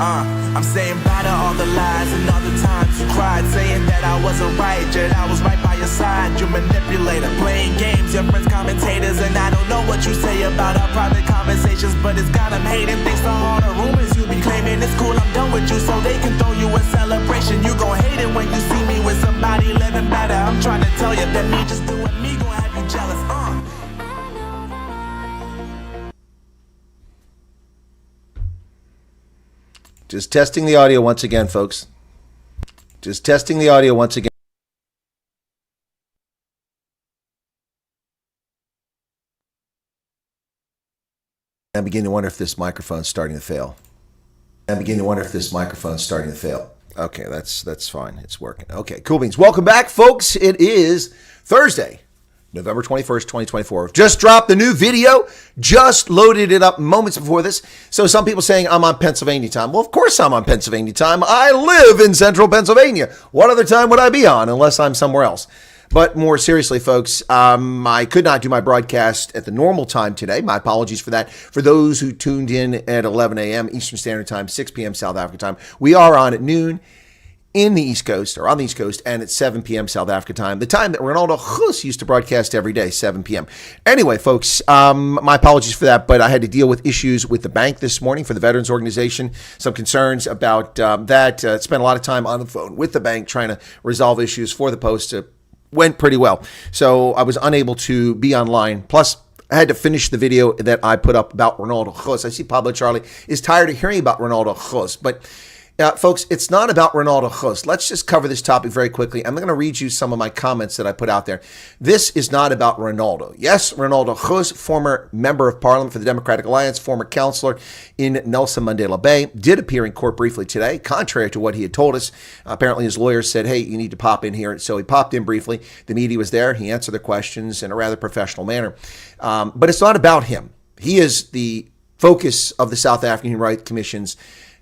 I'm saying bye to all the lies and all the times you cried, saying that I wasn't right, yet I was right by your side. You manipulator, playing games, your friends commentators, and I don't know what you say about our private conversations, but it's got them hating. Thanks to all the rumors you be claiming. It's cool, I'm done with you, so they can throw you a celebration. You gon' hate it when you see me with somebody living better. I'm trying to tell you that me just doing me gon' have you jealous. Just testing the audio once again, folks. Just testing the audio once again. I'm beginning to wonder if this microphone's starting to fail. Okay, that's fine. It's working. Okay, cool beans. Welcome back, folks. It is Thursday, November 21st, 2024. Just dropped the new video. Just loaded it up moments before this. So some people saying I'm on Pennsylvania time. Well, of course I'm on Pennsylvania time. I live in central Pennsylvania. What other time would I be on unless I'm somewhere else? But more seriously, folks, I could not do my broadcast at the normal time today. My apologies for that. For those who tuned in at 11 a.m. Eastern Standard Time, 6 p.m. South Africa time, we are on at noon in the East Coast, or on the East Coast, and at 7 p.m. South Africa time, the time that Ronaldo Gouws used to broadcast every day, 7 p.m. Anyway, folks, my apologies for that, but I had to deal with issues with the bank this morning for the Veterans Organization, some concerns about that. Spent a lot of time on the phone with the bank trying to resolve issues for the Post. Went pretty well. So I was unable to be online. Plus, I had to finish the video that I put up about Ronaldo Gouws. I see Pablo Charlie is tired of hearing about Ronaldo Gouws, but folks, it's not about Ronaldo Gouws. Let's just cover this topic very quickly. I'm going to read you some of my comments that I put out there. This is not about Ronaldo. Yes, Ronaldo Gouws, former member of parliament for the Democratic Alliance, former counselor in Nelson Mandela Bay, did appear in court briefly today, contrary to what he had told us. Apparently, his lawyer said, hey, you need to pop in here. So he popped in briefly. The media was there. He answered their questions in a rather professional manner. But it's not about him. He is the focus of the South African Human Rights Commission's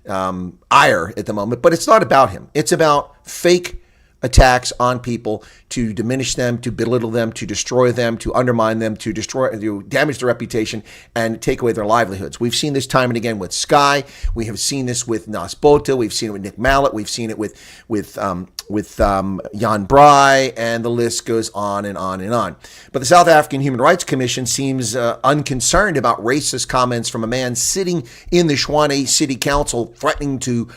ire at the moment, but it's not about him. It's about fake attacks on people to diminish them, to belittle them, to destroy them, to undermine them, to damage their reputation and take away their livelihoods. We've seen this time and again with Sky. We have seen this with Nas Botha. We've seen it with Nick Mallet. We've seen it with Jan Bry, and the list goes on and on and on. But the South African Human Rights Commission seems unconcerned about racist comments from a man sitting in the Tshwane City Council threatening to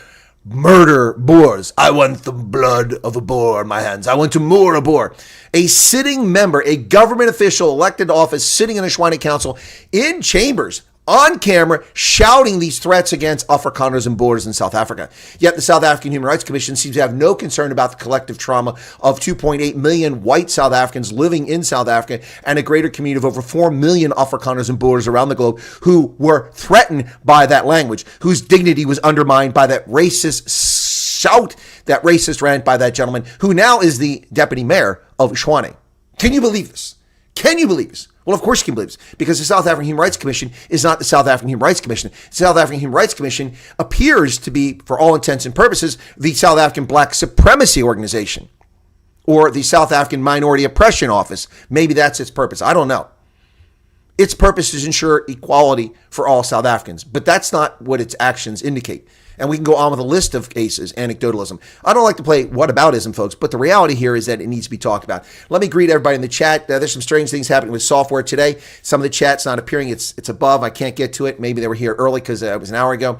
murder Boers. I want the blood of a Boer in my hands. I want to moor a Boer. A sitting member, a government official elected to office, sitting in the Tshwane Council in chambers, on camera, shouting these threats against Afrikaners and Boers in South Africa. Yet the South African Human Rights Commission seems to have no concern about the collective trauma of 2.8 million white South Africans living in South Africa and a greater community of over 4 million Afrikaners and Boers around the globe who were threatened by that language, whose dignity was undermined by that racist shout, that racist rant by that gentleman, who now is the deputy mayor of Tshwane. Can you believe this? Can you believe this? Well, of course you can believe this, because the South African Human Rights Commission is not the South African Human Rights Commission. The South African Human Rights Commission appears to be, for all intents and purposes, the South African Black Supremacy Organization or the South African Minority Oppression Office. Maybe that's its purpose. I don't know. Its purpose is to ensure equality for all South Africans, but that's not what its actions indicate. And we can go on with a list of cases, anecdotalism. I don't like to play whataboutism, folks, but the reality here is that it needs to be talked about. Let me greet everybody in the chat. There's some strange things happening with software today. Some of the chat's not appearing. It's above. I can't get to it. Maybe they were here early because it was an hour ago.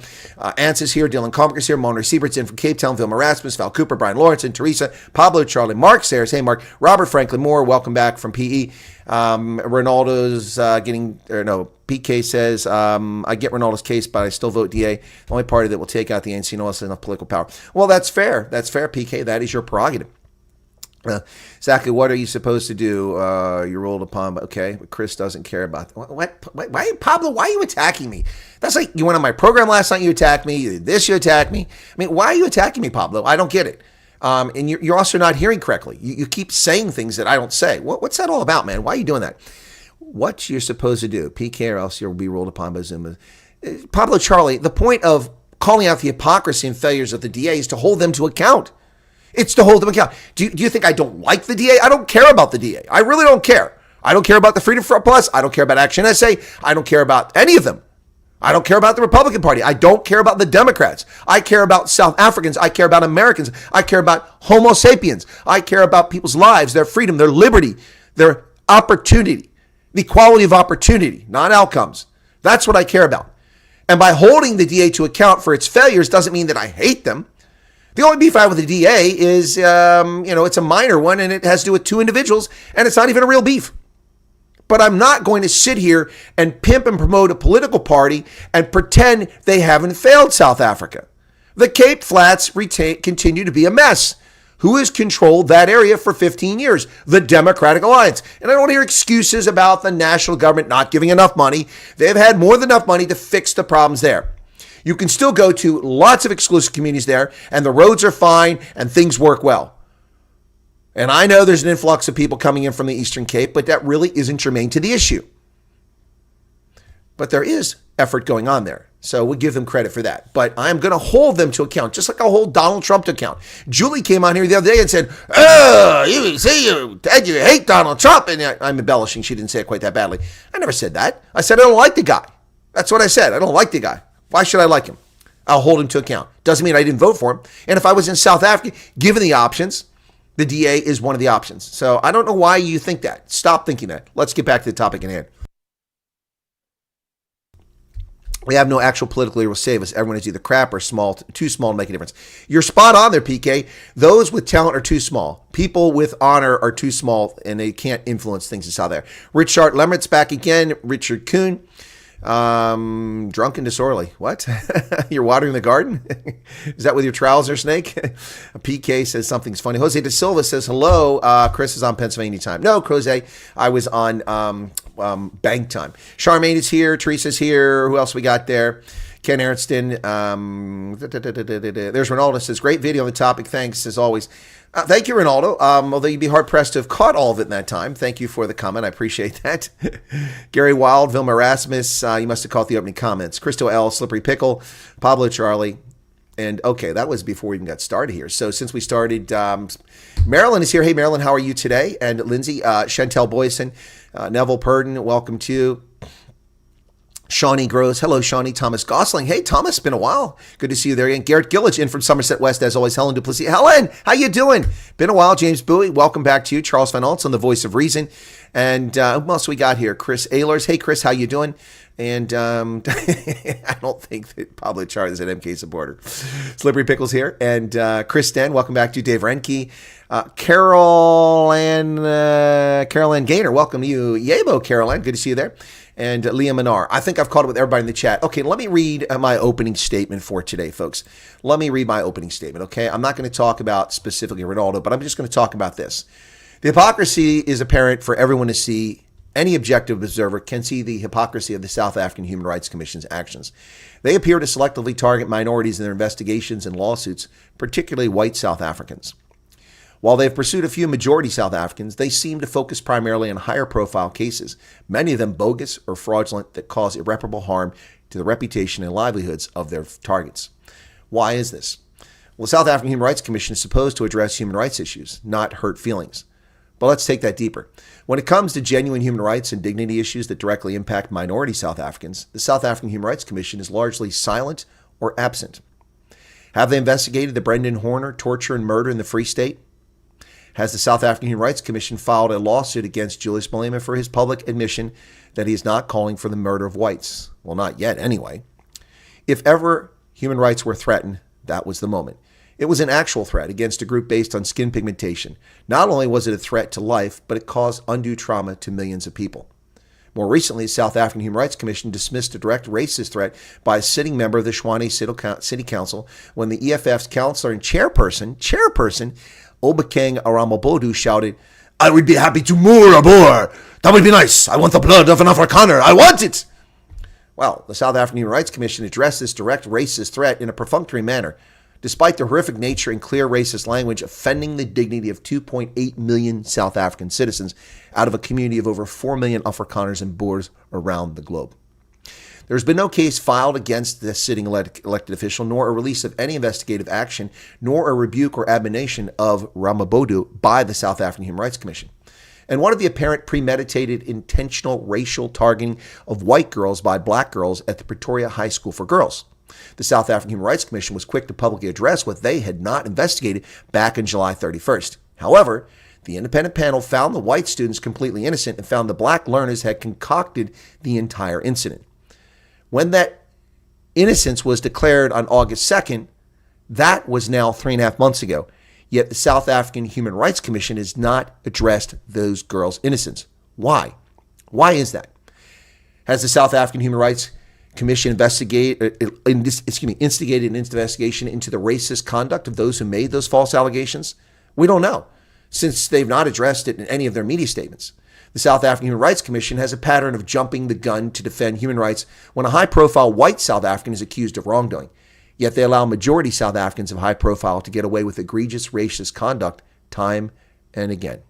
Ants is here. Dylan Combrink is here. Mona Siebert's in from Cape Town. Vilma Rasmus, Val Cooper, Brian Lawrence, and Teresa, Pablo, Charlie, Mark Sayers. Hey, Mark. Robert Franklin Moore, welcome back from PE. Ronaldo's PK says, I get Ronaldo's case, but I still vote DA. The only party that will take out the ANC and has enough political power. Well, that's fair. That's fair, PK. That is your prerogative. Exactly. What are you supposed to do? You're ruled upon, but okay. But Chris doesn't care about what? Why, Pablo? Why are you attacking me? That's like you went on my program last night. You attacked me. You did this. You attacked me. I mean, why are you attacking me, Pablo? I don't get it. And you're also not hearing correctly. You keep saying things that I don't say. What's that all about, man? Why are you doing that? What you're supposed to do, PK, or else you'll be ruled upon by Zuma. Pablo Charlie, the point of calling out the hypocrisy and failures of the DA is to hold them to account. It's to hold them account. Do you think I don't like the DA? I don't care about the DA. I really don't care. I don't care about the Freedom Front Plus. I don't care about Action SA. I don't care about any of them. I don't care about the Republican Party. I don't care about the Democrats. I care about South Africans. I care about Americans. I care about Homo sapiens. I care about people's lives, their freedom, their liberty, their opportunity, the equality of opportunity, not outcomes. That's what I care about. And by holding the DA to account for its failures doesn't mean that I hate them. The only beef I have with the DA is, it's a minor one, and it has to do with two individuals, and it's not even a real beef. But I'm not going to sit here and pimp and promote a political party and pretend they haven't failed South Africa. The Cape Flats continue to be a mess. Who has controlled that area for 15 years? The Democratic Alliance. And I don't hear excuses about the national government not giving enough money. They've had more than enough money to fix the problems there. You can still go to lots of exclusive communities there, and the roads are fine and things work well. And I know there's an influx of people coming in from the Eastern Cape, but that really isn't germane to the issue. But there is effort going on there. So we'll give them credit for that. But I'm going to hold them to account, just like I'll hold Donald Trump to account. Julie came on here the other day and said, you say you hate Donald Trump. And I'm embellishing. She didn't say it quite that badly. I never said that. I said I don't like the guy. That's what I said. I don't like the guy. Why should I like him? I'll hold him to account. Doesn't mean I didn't vote for him. And if I was in South Africa, given the options, the DA is one of the options. So I don't know why you think that. Stop thinking that. Let's get back to the topic at hand. We have no actual political leader will save us. Everyone is either crap or too small to make a difference. You're spot on there, PK. Those with talent are too small. People with honor are too small, and they can't influence things that's out there. Richard Lemmert's back again. Richard Kuhn. Drunk and disorderly. What? You're watering the garden? Is that with your trousers, Snake? PK says something's funny. Jose De Silva says, hello. Chris is on Pennsylvania time. No, Jose, I was on bank time. Charmaine is here. Teresa's here. Who else we got there? Ken Aronston. There's Renaldo says, great video on the topic. Thanks, as always. Thank you, Renaldo. Although you'd be hard-pressed to have caught all of it in that time. Thank you for the comment. I appreciate that. Gary Wild, Vilma Rasmus, you must have caught the opening comments. Christo L, Slippery Pickle, Pablo Charlie. And, okay, that was before we even got started here. So since we started, Marilyn is here. Hey, Marilyn, how are you today? And Lindsay, Chantel Boyson, Neville Purdon, welcome to you. Shawnee Gross. Hello, Shawnee. Thomas Gosling. Hey, Thomas. Been a while. Good to see you there again. Garrett Gillage in from Somerset West, as always. Helen Duplessis. Helen, how you doing? Been a while. James Bowie. Welcome back to you. Charles Van Altz on The Voice of Reason. And who else we got here? Chris Ehlers. Hey, Chris, how you doing? And I don't think that Pablo Char is an MK supporter. Slippery Pickles here. And Chris Sten. Welcome back to you. Dave Renke. Carol Ann Gaynor. Welcome to you. Yabo, Carol Ann. Good to see you there. And Leah Minar. I think I've caught up with everybody in the chat. Okay, let me read my opening statement for today, folks. Let me read my opening statement, okay? I'm not going to talk about specifically Ronaldo, but I'm just going to talk about this. The hypocrisy is apparent for everyone to see. Any objective observer can see the hypocrisy of the South African Human Rights Commission's actions. They appear to selectively target minorities in their investigations and lawsuits, particularly white South Africans. While they've pursued a few majority South Africans, they seem to focus primarily on higher profile cases, many of them bogus or fraudulent, that cause irreparable harm to the reputation and livelihoods of their targets. Why is this? Well, the South African Human Rights Commission is supposed to address human rights issues, not hurt feelings. But let's take that deeper. When it comes to genuine human rights and dignity issues that directly impact minority South Africans, the South African Human Rights Commission is largely silent or absent. Have they investigated the Brendan Horner torture and murder in the Free State? Has the South African Human Rights Commission filed a lawsuit against Julius Malema for his public admission that he is not calling for the murder of whites? Well, not yet anyway. If ever human rights were threatened, that was the moment. It was an actual threat against a group based on skin pigmentation. Not only was it a threat to life, but it caused undue trauma to millions of people. More recently, the South African Human Rights Commission dismissed a direct racist threat by a sitting member of the Tshwane City Council when the EFF's counselor and chairperson, Obakeng Aramabodu, shouted, "I would be happy to murder a Boer. That would be nice. I want the blood of an Afrikaner. I want it." Well, the South African Human Rights Commission addressed this direct racist threat in a perfunctory manner, despite the horrific nature and clear racist language offending the dignity of 2.8 million South African citizens out of a community of over 4 million Afrikaners and Boers around the globe. There's been no case filed against the sitting elected official, nor a release of any investigative action, nor a rebuke or admonition of Ramabodu by the South African Human Rights Commission. and one of the apparent premeditated intentional racial targeting of white girls by black girls at the Pretoria High School for Girls. The South African Human Rights Commission was quick to publicly address what they had not investigated back on July 31st. However, the independent panel found the white students completely innocent and found the black learners had concocted the entire incident. When that innocence was declared on August 2nd, that was now 3.5 months ago. Yet the South African Human Rights Commission has not addressed those girls' innocence. Why? Why is that? Has the South African Human Rights Commission instigated an investigation into the racist conduct of those who made those false allegations? We don't know, since they've not addressed it in any of their media statements. The South African Human Rights Commission has a pattern of jumping the gun to defend human rights when a high-profile white South African is accused of wrongdoing. Yet they allow majority South Africans of high profile to get away with egregious racist conduct time and again.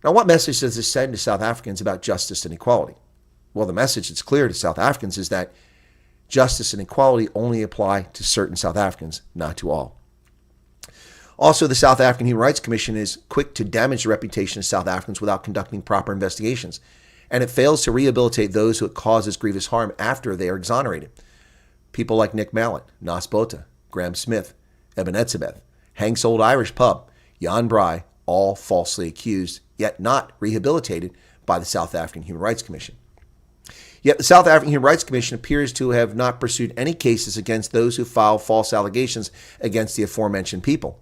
Now, what message does this send to South Africans about justice and equality? Well, the message that's clear to South Africans is that justice and equality only apply to certain South Africans, not to all. Also, the South African Human Rights Commission is quick to damage the reputation of South Africans without conducting proper investigations, and it fails to rehabilitate those who it causes grievous harm after they are exonerated. People like Nick Mallet, Nas Botha, Graham Smith, Eben Etzebeth, Hank's Old Irish Pub, Jan Bry, all falsely accused, yet not rehabilitated by the South African Human Rights Commission. Yet the South African Human Rights Commission appears to have not pursued any cases against those who filed false allegations against the aforementioned people.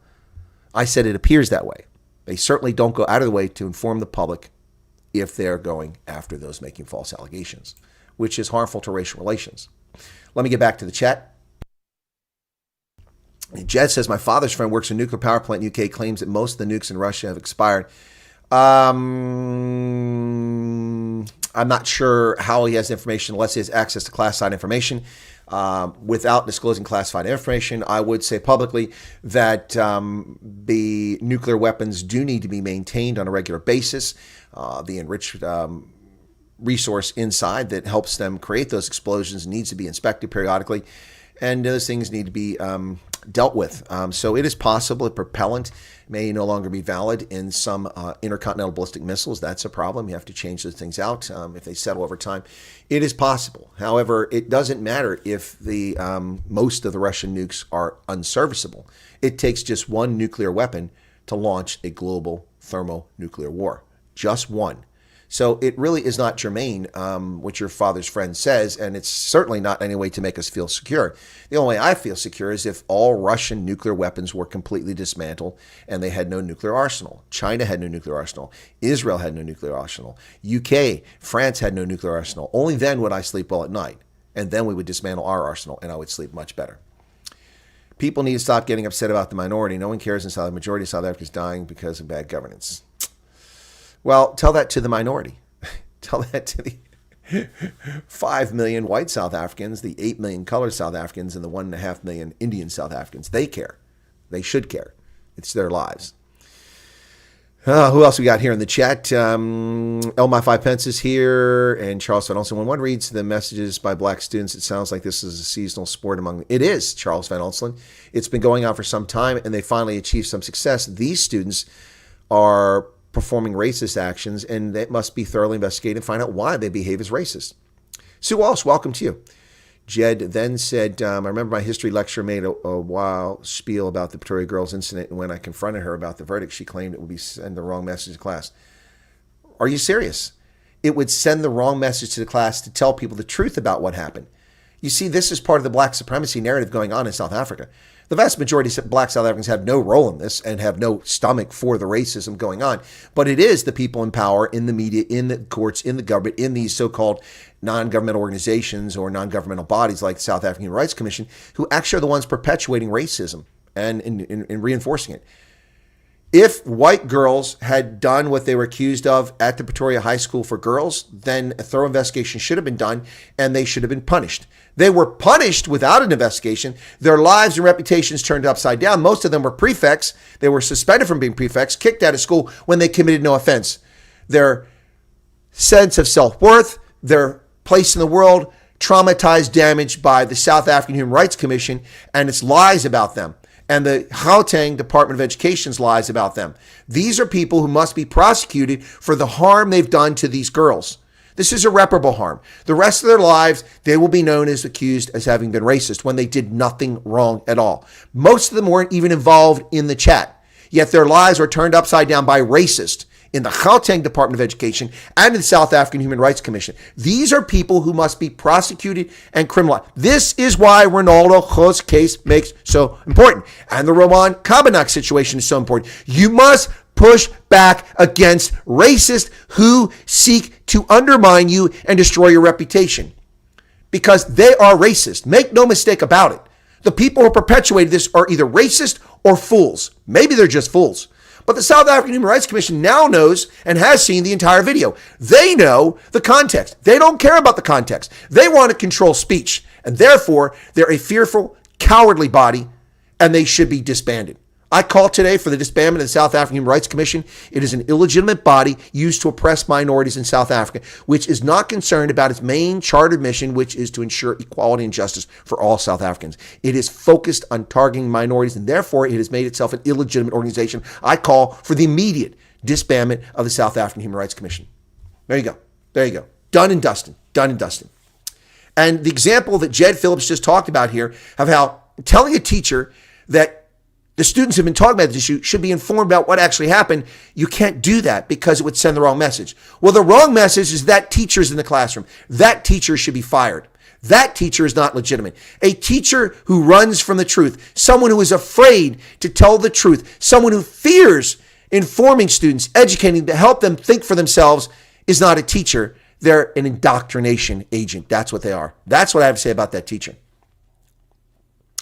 I said it appears that way. They certainly don't go out of the way to inform the public if they're going after those making false allegations, which is harmful to racial relations. Let me get back to the chat. Jed says, my father's friend works in a nuclear power plant in the UK, claims that most of the nukes in Russia have expired. I'm not sure how he has information unless he has access to classified information. Without disclosing classified information, I would say publicly that the nuclear weapons do need to be maintained on a regular basis. The enriched resource inside that helps them create those explosions needs to be inspected periodically, and those things need to be dealt with. So it is possible a propellant may no longer be valid in some intercontinental ballistic missiles. That's a problem. You have to change those things out if they settle over time. It is possible. However, it doesn't matter if the most of the Russian nukes are unserviceable. It takes just one nuclear weapon to launch a global thermonuclear war. Just one. So it really is not germane, what your father's friend says, and it's certainly not any way to make us feel secure. The only way I feel secure is if all Russian nuclear weapons were completely dismantled and they had no nuclear arsenal. China had no nuclear arsenal. Israel had no nuclear arsenal. UK, France had no nuclear arsenal. Only then would I sleep well at night, and then we would dismantle our arsenal, and I would sleep much better. People need to stop getting upset about the minority. No one cares in South. The majority of South Africa is dying because of bad governance. Well, tell that to the minority. Tell that to the 5 million white South Africans, the 8 million colored South Africans, and the 1.5 million Indian South Africans. They care. They should care. It's their lives. Who else we got here in the chat? Elmy 5 Pence is here, and Charles Van Onselen. When one reads the messages by black students, it sounds like this is a seasonal sport among them. It is, Charles Van Onselen. It's been going on for some time, and they finally achieved some success. These students are performing racist actions, and it must be thoroughly investigated and find out why they behave as racist. Sue Walsh, welcome to you. Jed then said, I remember my history lecturer made a wild spiel about the Pretoria girls incident, and when I confronted her about the verdict, she claimed it would be send the wrong message to class. Are you serious? It would send the wrong message to the class to tell people the truth about what happened. You see, this is part of the black supremacy narrative going on in South Africa. The vast majority of black South Africans have no role in this and have no stomach for the racism going on. But it is the people in power, in the media, in the courts, in the government, in these so-called non-governmental organizations or non-governmental bodies like the South African Human Rights Commission who actually are the ones perpetuating racism and in reinforcing it. If white girls had done what they were accused of at the Pretoria High School for Girls, then a thorough investigation should have been done and they should have been punished. They were punished without an investigation. Their lives and reputations turned upside down. Most of them were prefects. They were suspended from being prefects, kicked out of school when they committed no offense. Their sense of self-worth, their place in the world, traumatized, damaged by the South African Human Rights Commission and its lies about them. and the Gauteng Department of Education's lies about them. These are people who must be prosecuted for the harm they've done to these girls. This is irreparable harm. The rest of their lives, they will be known as accused as having been racist when they did nothing wrong at all. Most of them weren't even involved in the chat, yet their lives were turned upside down by racists in the Gauteng Department of Education and in the South African Human Rights Commission. These are people who must be prosecuted and criminalized. This is why Ronaldo Gouws' case makes so important. And the Roman Kabanak situation is so important. You must push back against racists who seek to undermine you and destroy your reputation, because they are racist. Make no mistake about it. The people who perpetuated this are either racist or fools. Maybe they're just fools. But the South African Human Rights Commission now knows and has seen the entire video. They know the context. They don't care about the context. They want to control speech. And therefore, they're a fearful, cowardly body, and they should be disbanded. I call today for the disbandment of the South African Human Rights Commission. It is an illegitimate body used to oppress minorities in South Africa, which is not concerned about its main chartered mission, which is to ensure equality and justice for all South Africans. It is focused on targeting minorities, and therefore it has made itself an illegitimate organization. I call for the immediate disbandment of the South African Human Rights Commission. There you go. There you go. Done and dusted. Done and dusted. And the example that Jed Phillips just talked about here of how telling a teacher that the students have been talking about this issue should be informed about what actually happened. You can't do that because it would send the wrong message. Well, the wrong message is that teacher's in the classroom. That teacher should be fired. That teacher is not legitimate. A teacher who runs from the truth, someone who is afraid to tell the truth, someone who fears informing students, educating to help them think for themselves is not a teacher. They're an indoctrination agent. That's what they are. That's what I have to say about that teacher.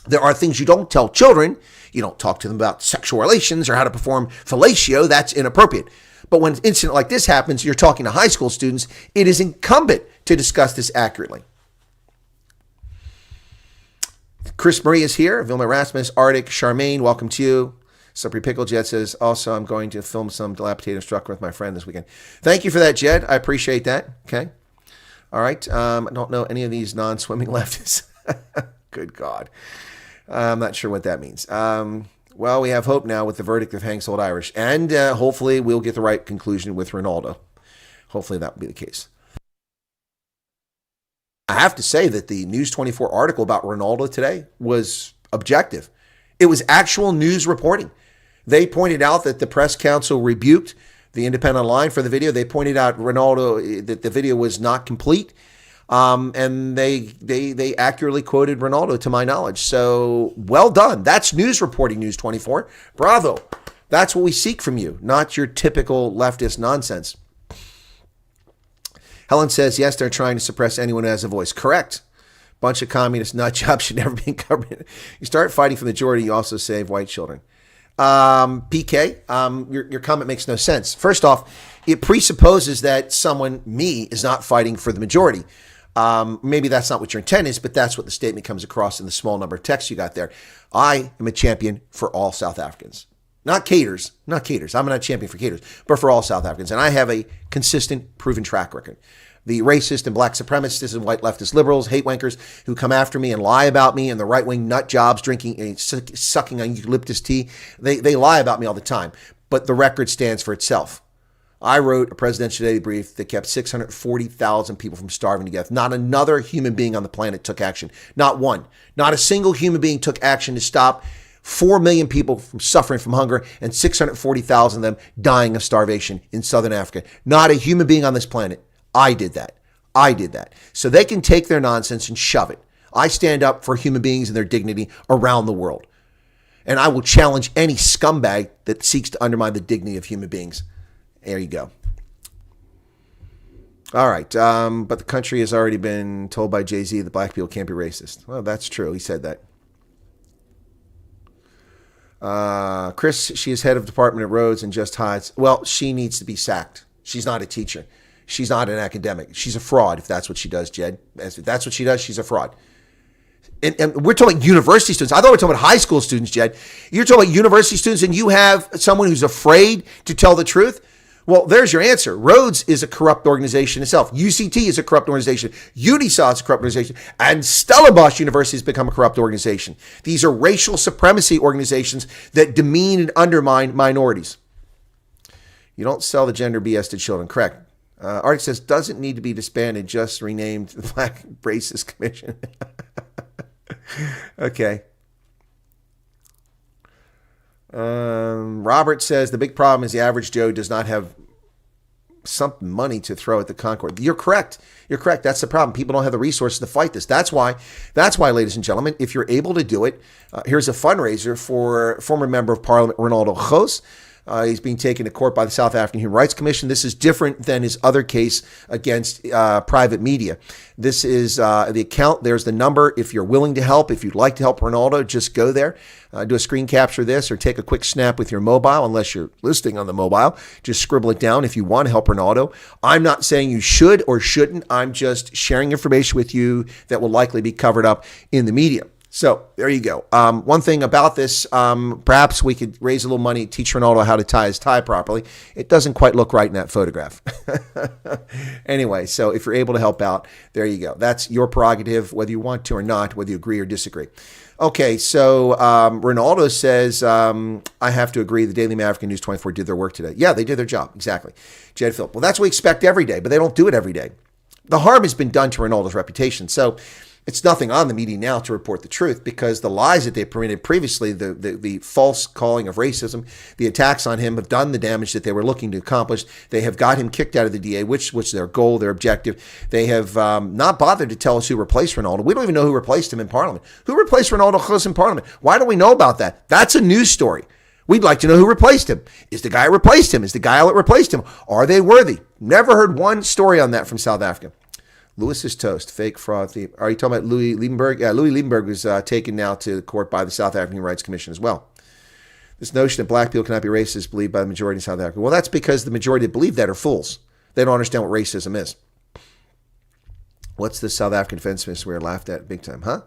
There are things you don't tell children. You don't talk to them about sexual relations or how to perform fellatio. That's inappropriate. But when an incident like this happens, you're talking to high school students, it is incumbent to discuss this accurately. Chris Marie is here. Vilma Rasmus, Arctic, Charmaine, welcome to you. Slippery Pickle Jed says, also, I'm going to film some dilapidated structure with my friend this weekend. Thank you for that, Jed. I appreciate that. Okay. All right. I don't know any of these non-swimming leftists. Good God. I'm not sure what that means. Well, we have hope now with the verdict of Hanks Old Irish. And hopefully we'll get the right conclusion with Renaldo. Hopefully that will be the case. I have to say that the News 24 article about Renaldo today was objective. It was actual news reporting. They pointed out that the press council rebuked the Independent line for the video. They pointed out Renaldo that the video was not complete. And they accurately quoted Ronaldo, to my knowledge. So well done. That's news reporting, News 24. Bravo. That's what we seek from you, not your typical leftist nonsense. Helen says, yes, they're trying to suppress anyone who has a voice. Correct. Bunch of communist nut jobs should never be in government. You start fighting for the majority, you also save white children. PK, your comment makes no sense. First off, it presupposes that someone, me, is not fighting for the majority. Maybe that's not what your intent is, but that's what the statement comes across in the small number of texts you got there. I am a champion for all South Africans. Not caters. I'm not a champion for caters, but for all South Africans. And I have a consistent, proven track record. The racist and black supremacists and white leftist liberals, hate wankers who come after me and lie about me, and the right-wing nut jobs drinking and sucking on eucalyptus tea, they lie about me all the time. But the record stands for itself. I wrote a presidential daily brief that kept 640,000 people from starving to death. Not another human being on the planet took action. Not one. Not a single human being took action to stop 4 million people from suffering from hunger and 640,000 of them dying of starvation in southern Africa. Not a human being on this planet. I did that. So they can take their nonsense and shove it. I stand up for human beings and their dignity around the world. And I will challenge any scumbag that seeks to undermine the dignity of human beings. There you go. All right. But the country has already been told by Jay-Z that black people can't be racist. Well, that's true. He said that. Chris, she is head of Department of Roads and just hides. Well, she needs to be sacked. She's not a teacher. She's not an academic. She's a fraud if that's what she does, Jed. If that's what she does, she's a fraud. And we're talking university students. I thought we were talking about high school students, Jed. You're talking about university students and you have someone who's afraid to tell the truth. Well, there's your answer. Rhodes is a corrupt organization itself. UCT is a corrupt organization. UNISA is a corrupt organization. And Stellenbosch University has become a corrupt organization. These are racial supremacy organizations that demean and undermine minorities. You don't sell the gender BS to children. Correct. Arctic says, doesn't need to be disbanded, just renamed the Black Racist Commission. Okay. Robert says the big problem is the average Joe does not have some money to throw at the Concord. You're correct. You're correct. That's the problem. People don't have the resources to fight this. That's why, ladies and gentlemen, if you're able to do it, here's a fundraiser for former member of Parliament Ronaldo Gouws. He's being taken to court by the South African Human Rights Commission. This is different than his other case against private media. This is the account. There's the number. If you're willing to help, if you'd like to help Renaldo, just go there. Do a screen capture of this or take a quick snap with your mobile, unless you're listening on the mobile. Just scribble it down if you want to help Renaldo. I'm not saying you should or shouldn't. I'm just sharing information with you that will likely be covered up in the media. So there you go. One thing about this, perhaps we could raise a little money, teach Renaldo how to tie his tie properly. It doesn't quite look right in that photograph. Anyway, so if you're able to help out, there you go. That's your prerogative, whether you want to or not, whether you agree or disagree. Okay, so Renaldo says, I have to agree, the Daily Maverick and News 24 did their work today. Yeah, they did their job, exactly. Jed Phillip, well, that's what we expect every day, but they don't do it every day. The harm has been done to Renaldo's reputation, so it's nothing on the media now to report the truth, because the lies that they permitted previously, the false calling of racism, the attacks on him have done the damage that they were looking to accomplish. They have got him kicked out of the DA, which was their goal, their objective. They have not bothered to tell us who replaced Renaldo. We don't even know who replaced him in Parliament. Who replaced Renaldo Gouws in Parliament? Why don't we know about that? That's a news story. We'd like to know who replaced him. Is the guy who replaced him? Is the guy that replaced him? Are they worthy? Never heard one story on that from South Africa. Lewis is toast. Fake fraud thief. Are you talking about Louis Liebenberg? Yeah, Louis Liebenberg was taken now to court by the South African Human Rights Commission as well. This notion that black people cannot be racist is believed by the majority in South Africa. Well, that's because the majority that believe that are fools. They don't understand what racism is. What's the South African defense minister we were laughed at big time, huh?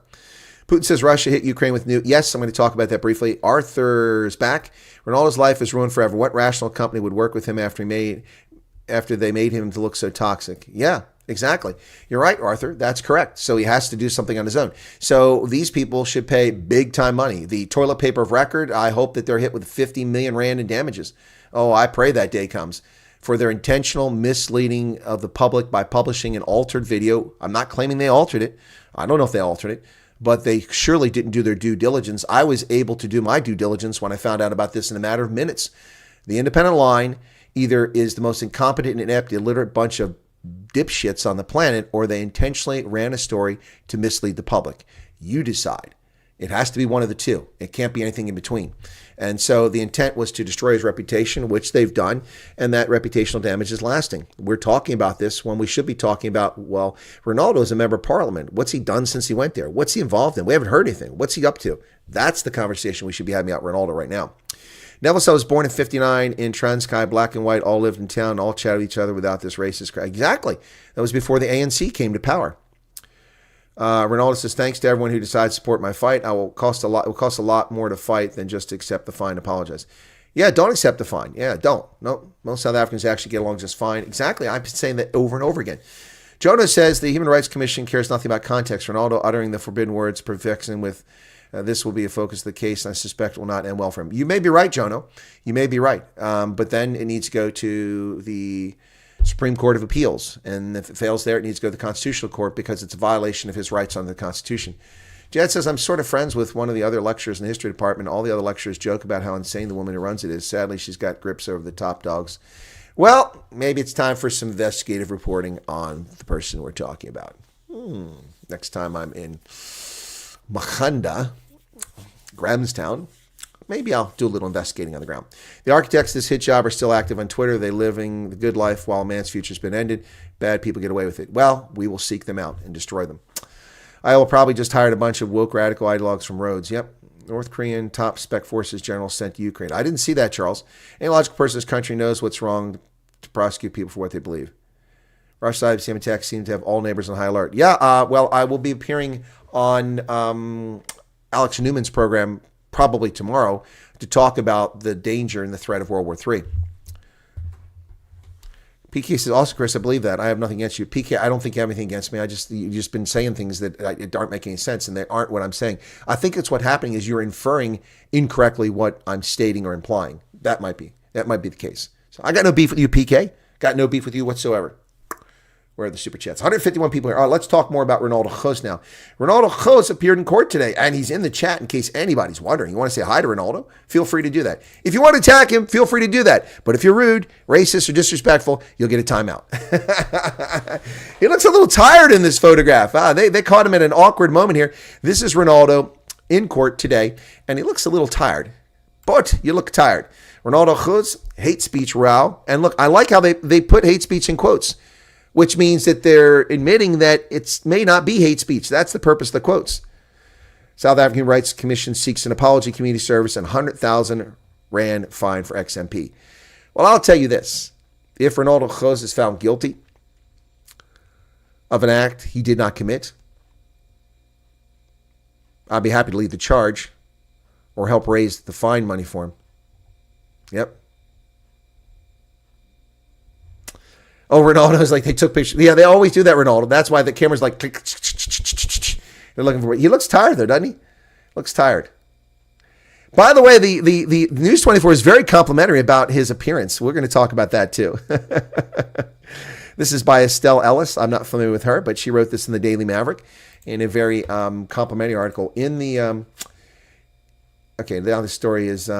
Putin says Russia hit Ukraine with new... Yes, I'm going to talk about that briefly. Arthur's back. Ronaldo's life is ruined forever. What rational company would work with him after they made him to look so toxic? Yeah. Exactly. You're right, Arthur. That's correct. So he has to do something on his own. So these people should pay big time money. The toilet paper of record, I hope that they're hit with 50 million rand in damages. Oh, I pray that day comes. For their intentional misleading of the public by publishing an altered video. I'm not claiming they altered it. I don't know if they altered it, but they surely didn't do their due diligence. I was able to do my due diligence when I found out about this in a matter of minutes. The independent line either is the most incompetent and inept, illiterate bunch of dipshits on the planet, or they intentionally ran a story to mislead the public. You decide. It has to be one of the two. It can't be anything in between. And so the intent was to destroy his reputation, which they've done, and that reputational damage is lasting. We're talking about this when we should be talking about, well, Renaldo is a member of Parliament. What's he done since he went there? What's he involved in? We haven't heard anything. What's he up to? That's the conversation we should be having about Renaldo right now. Neville was born in 59 in Transkei, black and white, all lived in town, all chatted with each other without this racist crowd. Exactly. That was before the ANC came to power. Renaldo says, thanks to everyone who decides to support my fight. It will cost a lot more to fight than just to accept the fine and apologize. Yeah, don't accept the fine. Yeah, don't. No, most South Africans actually get along just fine. Exactly. I've been saying that over and over again. Jonah says the Human Rights Commission cares nothing about context. Renaldo uttering the forbidden words, perfection with this will be a focus of the case, and I suspect it will not end well for him. You may be right, Jono. You may be right. But then it needs to go to the Supreme Court of Appeals. And if it fails there, it needs to go to the Constitutional Court because it's a violation of his rights under the Constitution. Jed says, I'm sort of friends with one of the other lecturers in the history department. All the other lecturers joke about how insane the woman who runs it is. Sadly, she's got grips over the top dogs. Well, maybe it's time for some investigative reporting on the person we're talking about. Next time I'm in Makhanda, Grahamstown, maybe I'll do a little investigating on the ground. The architects of this hit job are still active on Twitter. They're living the good life while man's future's been ended. Bad people get away with it. Well, we will seek them out and destroy them. I will probably just hired a bunch of woke radical ideologues from Rhodes. Yep. North Korean top spec forces general sent to Ukraine. I didn't see that, Charles. Any logical person in this country knows what's wrong to prosecute people for what they believe. Rush side of attacks seem to have all neighbors on high alert. Yeah, well, I will be appearing on Alex Newman's program probably tomorrow to talk about the danger and the threat of World War III. PK says, also, Chris, I believe that. I have nothing against you. PK, I don't think you have anything against me. You've just been saying things that aren't making any sense, and they aren't what I'm saying. I think it's what's happening is you're inferring incorrectly what I'm stating or implying. That might be the case. So I got no beef with you, PK. Got no beef with you whatsoever. Where are the super chats? 151 people here. All right, let's talk more about Ronaldo Gouws now. Ronaldo Gouws appeared in court today, and he's in the chat in case anybody's wondering. You want to say hi to Ronaldo? Feel free to do that. If you want to attack him, feel free to do that. But if you're rude, racist, or disrespectful, you'll get a timeout. He looks a little tired in this photograph. They caught him at an awkward moment here. This is Ronaldo in court today, and he looks a little tired. But you look tired. Ronaldo Gouws, hate speech row. And look, I like how they put hate speech in quotes, which means that they're admitting that it may not be hate speech. That's the purpose of the quotes. South African Human Rights Commission seeks an apology, community service, and 100,000 rand fine for ex-MP. Well, I'll tell you this. If Ronaldo Gouws is found guilty of an act he did not commit, I'd be happy to lead the charge or help raise the fine money for him. Yep. Oh, Ronaldo's like, they took pictures. Yeah, they always do that, Ronaldo. That's why the camera's like, they're looking for. He looks tired, though, doesn't he? Looks tired. By the way, the News 24 is very complimentary about his appearance. We're going to talk about that, too. This is by Estelle Ellis. I'm not familiar with her, but she wrote this in the Daily Maverick in a very complimentary article. In the, okay, now the story is...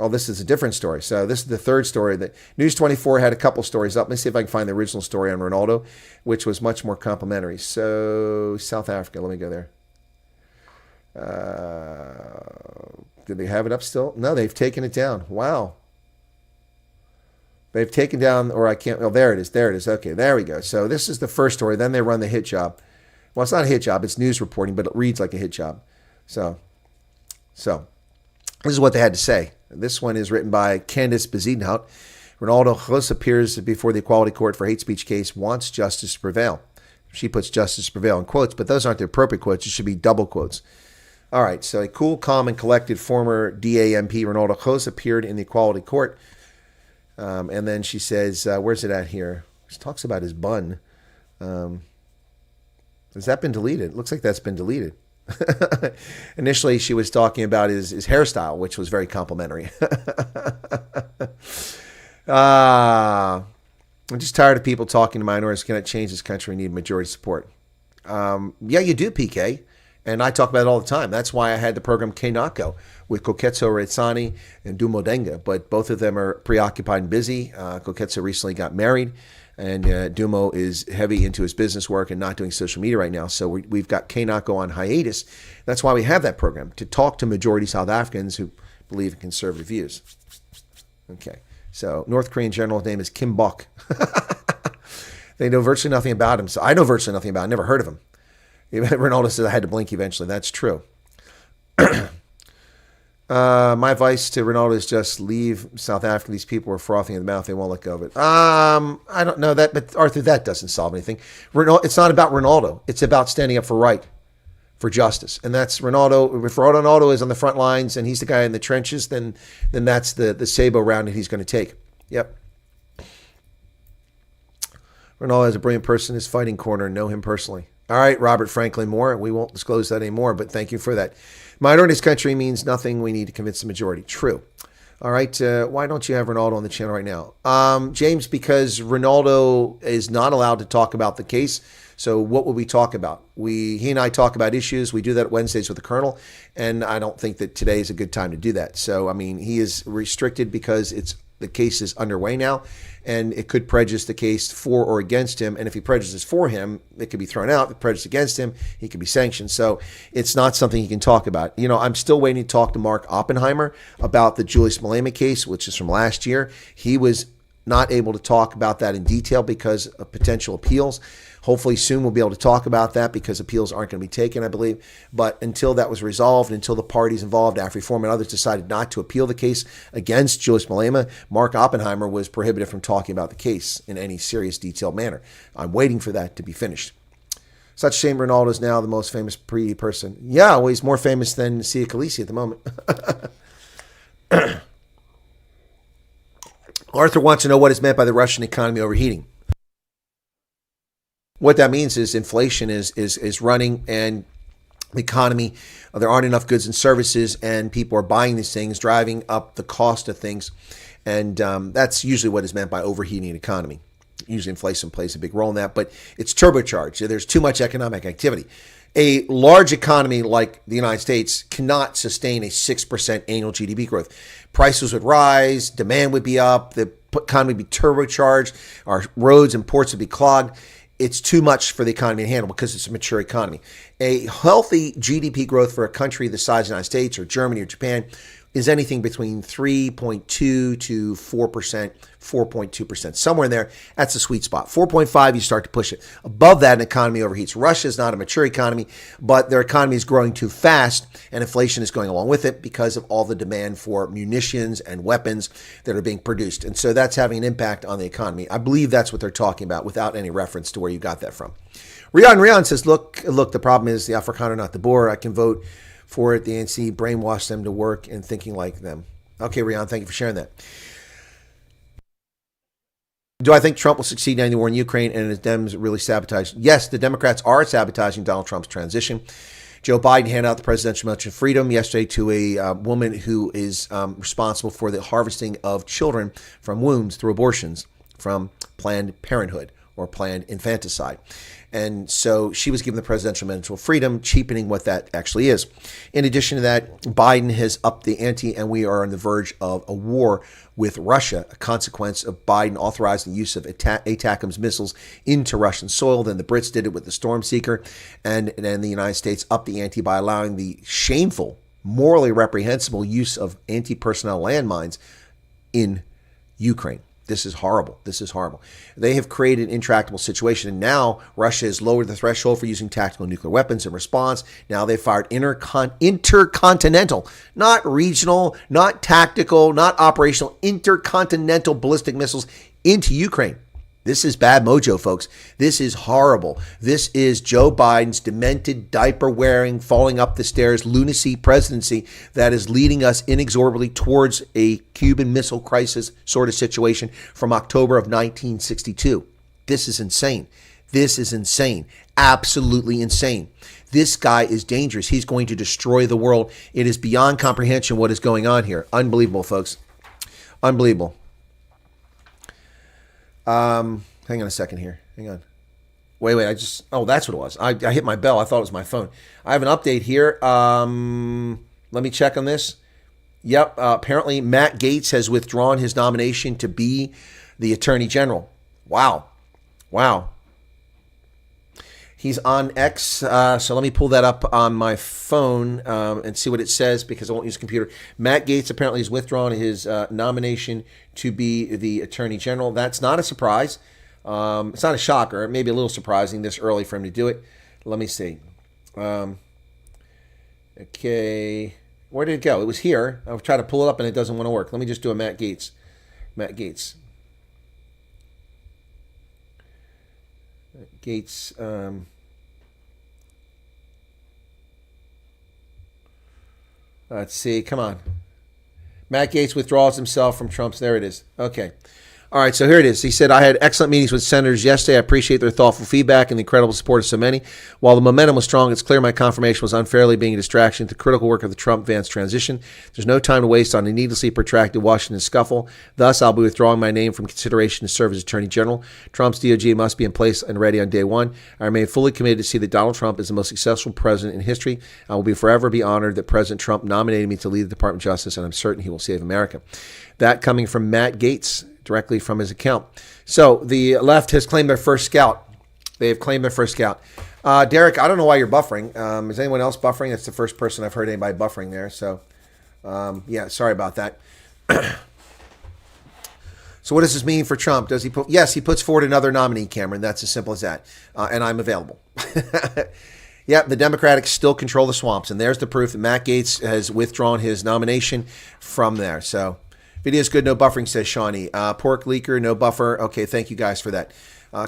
Oh, this is a different story. So this is the third story. That News 24 had a couple stories up. Let me see if I can find the original story on Ronaldo, which was much more complimentary. So South Africa, let me go there. Did they have it up still? No, they've taken it down. Wow. They've taken down, or I can't, oh, there it is. There it is. Okay, there we go. So this is the first story. Then they run the hit job. Well, it's not a hit job. It's news reporting, but it reads like a hit job. So this is what they had to say. This one is written by Talon Bezuidenhout. Ronaldo Gouws appears before the Equality Court for hate speech case, wants justice to prevail. She puts justice to prevail in quotes, but those aren't the appropriate quotes. It should be double quotes. All right, so a cool, calm, and collected former DAMP Ronaldo Gouws appeared in the Equality Court. And then she says, where's it at here? She talks about his bun. Has that been deleted? It looks like that's been deleted. Initially, she was talking about his hairstyle, which was very complimentary. I'm just tired of people talking to minorities. Can it change this country? We need majority support. Yeah, you do, PK. And I talk about it all the time. That's why I had the program Kenako with Koketso Retsani and Dumo Denga. But both of them are preoccupied and busy. Koketso recently got married. And Dumo is heavy into his business work and not doing social media right now. So we've got Kenako on hiatus. That's why we have that program, to talk to majority South Africans who believe in conservative views. Okay. So North Korean general's name is Kim Bok. They know virtually nothing about him. So I know virtually nothing about him. I never heard of him. Renaldo says I had to blink eventually. That's true. My advice to Ronaldo is just leave South Africa. These people are frothing in the mouth. They won't let go of it. I don't know that, but Arthur, that doesn't solve anything. It's not about Ronaldo. It's about standing up for right, for justice. And that's Ronaldo. If Ronaldo is on the front lines and he's the guy in the trenches, then that's the Sabo round that he's going to take. Yep. Ronaldo is a brilliant person. His fighting corner, know him personally. All right, Robert Franklin Moore. We won't disclose that anymore, but thank you for that. Minorities country means nothing. We need to convince the majority. True. All right. Why don't you have Renaldo on the channel right now? James, because Renaldo is not allowed to talk about the case. So what would we talk about? He and I talk about issues. We do that Wednesdays with the Colonel, and I don't think that today is a good time to do that. So, I mean, he is restricted because the case is underway now, and it could prejudice the case for or against him. And if he prejudices for him, it could be thrown out. If it prejudices against him, he could be sanctioned. So it's not something he can talk about. You know, I'm still waiting to talk to Mark Oppenheimer about the Julius Malema case, which is from last year. He was not able to talk about that in detail because of potential appeals. Hopefully soon we'll be able to talk about that because appeals aren't going to be taken, I believe. But until that was resolved, until the parties involved, AfriForum and others, decided not to appeal the case against Julius Malema, Mark Oppenheimer was prohibited from talking about the case in any serious, detailed manner. I'm waiting for that to be finished. Such a shame Ronaldo is now the most famous person. Yeah, well, he's more famous than Sia Khaleesi at the moment. Arthur wants to know what is meant by the Russian economy overheating. What that means is inflation is running, and the economy, there aren't enough goods and services, and people are buying these things, driving up the cost of things. And that's usually what is meant by overheating an economy. Usually inflation plays a big role in that, but it's turbocharged. There's too much economic activity. A large economy like the United States cannot sustain a 6% annual GDP growth. Prices would rise, demand would be up, the economy would be turbocharged, our roads and ports would be clogged. It's too much for the economy to handle because it's a mature economy. A healthy GDP growth for a country the size of the United States or Germany or Japan is anything between 3.2 to 4%, 4.2%, somewhere in there. That's the sweet spot. 4.5, you start to push it. Above that, an economy overheats. Russia is not a mature economy, but their economy is growing too fast, and inflation is going along with it because of all the demand for munitions and weapons that are being produced. And so that's having an impact on the economy. I believe that's what they're talking about without any reference to where you got that from. Rian says, look, the problem is the Afrikaner, not the Boer. I can vote for it. The ANC brainwashed them to work and thinking like them. Okay, Rian, thank you for sharing that. Do I think Trump will succeed in any war in Ukraine and his Dems really sabotage? Yes, the Democrats are sabotaging Donald Trump's transition. Joe Biden handed out the Presidential Medal of Freedom yesterday to a woman who is responsible for the harvesting of children from wombs through abortions from Planned Parenthood or planned infanticide. And so she was given the Presidential Medal of Freedom, cheapening what that actually is. In addition to that, Biden has upped the ante, and we are on the verge of a war with Russia, a consequence of Biden authorizing the use of ATACMS missiles into Russian soil. Then the Brits did it with the Storm Seeker, and then the United States upped the ante by allowing the shameful, morally reprehensible use of anti-personnel landmines in Ukraine. This is horrible. This is horrible. They have created an intractable situation, and now Russia has lowered the threshold for using tactical nuclear weapons in response. Now they've fired intercontinental, not regional, not tactical, not operational, intercontinental ballistic missiles into Ukraine. This is bad mojo, folks. This is horrible. This is Joe Biden's demented, diaper-wearing, falling up the stairs lunacy presidency that is leading us inexorably towards a Cuban Missile Crisis sort of situation from October of 1962. This is insane. This is insane. Absolutely insane. This guy is dangerous. He's going to destroy the world. It is beyond comprehension what is going on here. Unbelievable, folks. Unbelievable. Hang on a second here. Hang on. Wait. That's what it was. I hit my bell. I thought it was my phone. I have an update here. Let me check on this. Yep. Apparently Matt Gaetz has withdrawn his nomination to be the Attorney General. Wow. He's on X. So let me pull that up on my phone and see what it says because I won't use a computer. Matt Gaetz apparently has withdrawn his nomination to be the Attorney General. That's not a surprise. It's not a shocker. It may be a little surprising this early for him to do it. Let me see. Okay. Where did it go? It was here. I've tried to pull it up and it doesn't want to work. Let me just do a Matt Gaetz. Gaetz. Let's see. Come on. Matt Gaetz withdraws himself from Trump's. There it is. Okay. All right, so here it is. He said, I had excellent meetings with senators yesterday. I appreciate their thoughtful feedback and the incredible support of so many. While the momentum was strong, it's clear my confirmation was unfairly being a distraction to the critical work of the Trump-Vance transition. There's no time to waste on a needlessly protracted Washington scuffle. Thus, I'll be withdrawing my name from consideration to serve as Attorney General. Trump's DOJ must be in place and ready on day one. I remain fully committed to see that Donald Trump is the most successful president in history. I will forever be honored that President Trump nominated me to lead the Department of Justice, and I'm certain he will save America. That coming from Matt Gaetz, directly from his account. So the left has claimed their first scout. They have claimed their first scout. Derek, I don't know why you're buffering. Is anyone else buffering? That's the first person I've heard anybody buffering there. So, yeah, sorry about that. So what does this mean for Trump? Does he put? Yes, he puts forward another nominee, Cameron. That's as simple as that. And I'm available. Yeah, the Democrats still control the swamps. And there's the proof that Matt Gaetz has withdrawn his nomination from there. So video's good, no buffering, says Shawnee. Pork leaker, no buffer. Okay, thank you guys for that.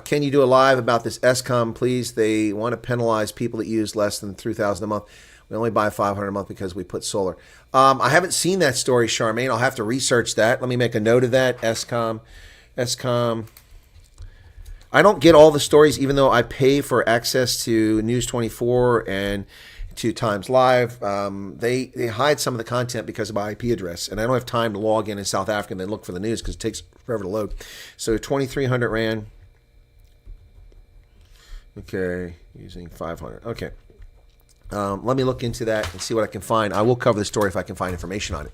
Can you do a live about this ESCOM, please? They want to penalize people that use less than $3,000 a month. We only buy $500 a month because we put solar. I haven't seen that story, Charmaine. I'll have to research that. Let me make a note of that. Escom. I don't get all the stories, even though I pay for access to News 24 and to Times Live. They hide some of the content because of my IP address, and I don't have time to log in South Africa and then look for the news because it takes forever to load. So 2,300 Rand. Okay, using 500. Okay. Let me look into that and see what I can find. I will cover the story if I can find information on it.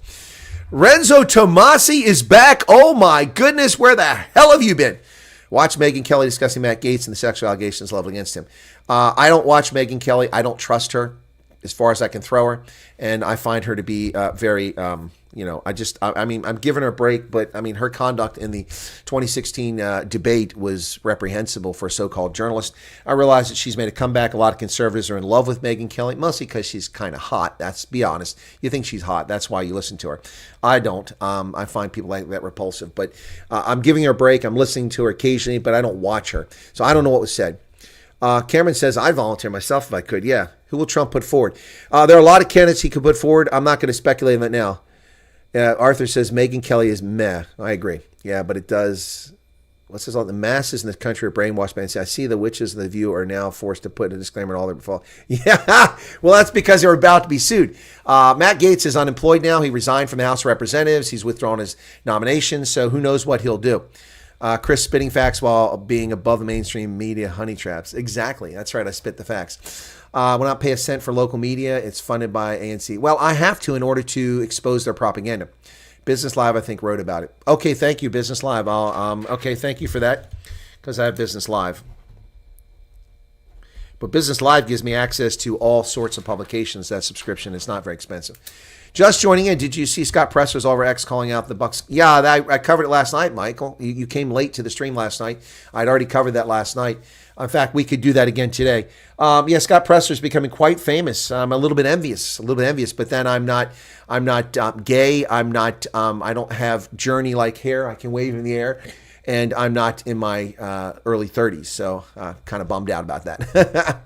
Renzo Tomasi is back. Oh my goodness, where the hell have you been? Watch Megyn Kelly discussing Matt Gaetz and the sexual allegations leveled against him. I don't watch Megyn Kelly. I don't trust her as far as I can throw her. And I find her to be very, I'm giving her a break, but I mean, her conduct in the 2016 debate was reprehensible for a so-called journalist. I realize that she's made a comeback. A lot of conservatives are in love with Megyn Kelly, mostly because she's kind of hot. That's, be honest. You think she's hot. That's why you listen to her. I don't. I find people like that repulsive, but I'm giving her a break. I'm listening to her occasionally, but I don't watch her. So I don't know what was said. Cameron says, I'd volunteer myself if I could. Yeah. Who will Trump put forward? There are a lot of candidates he could put forward. I'm not going to speculate on that now. Arthur says, Megyn Kelly is meh. I agree. Yeah, but it does. What's this all? The masses in this country are brainwashed by and say, I see the witches of the View are now forced to put a disclaimer in all their fall. Yeah. Well, that's because they're about to be sued. Matt Gaetz is unemployed now. He resigned from the House of Representatives. He's withdrawn his nomination. So who knows what he'll do. Chris spitting facts while being above the mainstream media honey traps. Exactly. That's right. I spit the facts. Will not pay a cent for local media. It's funded by ANC. Well, I have to in order to expose their propaganda. Business Live, I think, wrote about it. Okay, thank you, Business Live. Okay, thank you for that, because I have Business Live. But Business Live gives me access to all sorts of publications. That subscription is not very expensive. Just joining in, did you see Scott Presser's over X calling out the Bucks? Yeah, I covered it last night, Michael. You came late to the stream last night. I'd already covered that last night. In fact, we could do that again today. Yeah, Scott Presser's becoming quite famous. I'm a little bit envious, but then I'm not gay. I don't have journey-like hair. I can wave in the air. And I'm not in my early 30s, so kind of bummed out about that.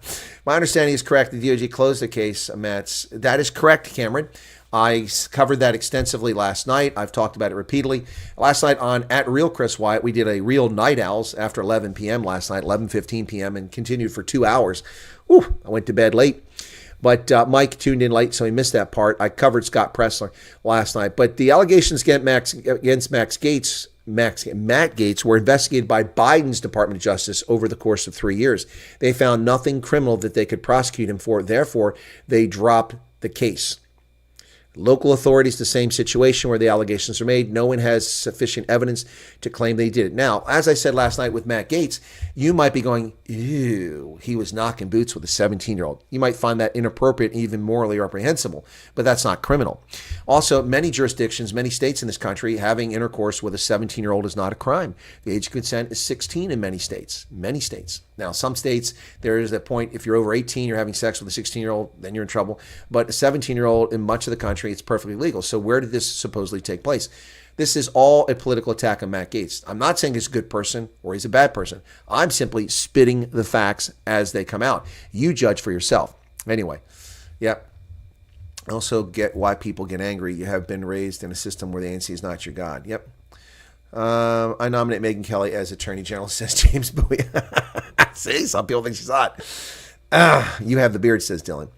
My understanding is correct. The DOJ closed the case, Matt. That is correct, Cameron. I covered that extensively last night. I've talked about it repeatedly. Last night on @Real Chris Wyatt, we did a Real Night Owls after 11 p.m. last night, 11:15 p.m., and continued for 2 hours. Whew, I went to bed late. But Mike tuned in late, so he missed that part. I covered Scott Presser last night. But the allegations against Matt Gaetz were investigated by Biden's Department of Justice over the course of 3 years. They found nothing criminal that they could prosecute him for. Therefore, they dropped the case. Local authorities, the same situation where the allegations are made. No one has sufficient evidence to claim they did it. Now, as I said last night with Matt Gaetz, you might be going, ew, he was knocking boots with a 17-year-old. You might find that inappropriate and even morally reprehensible, but that's not criminal. Also, many jurisdictions, many states in this country, having intercourse with a 17-year-old is not a crime. The age of consent is 16 in many states. Many states. Now, some states, there is that point, if you're over 18, you're having sex with a 16-year-old, then you're in trouble. But a 17-year-old in much of the country, it's perfectly legal. So where did this supposedly take place? This is all a political attack on Matt Gaetz. I'm not saying he's a good person or he's a bad person. I'm simply spitting the facts as they come out. You judge for yourself. Anyway, yep. I also get why people get angry. You have been raised in a system where the ANC is not your God. Yep. I nominate Megyn Kelly as Attorney General, says James Bowie. See, some people think she's hot. You have the beard, says Dylan.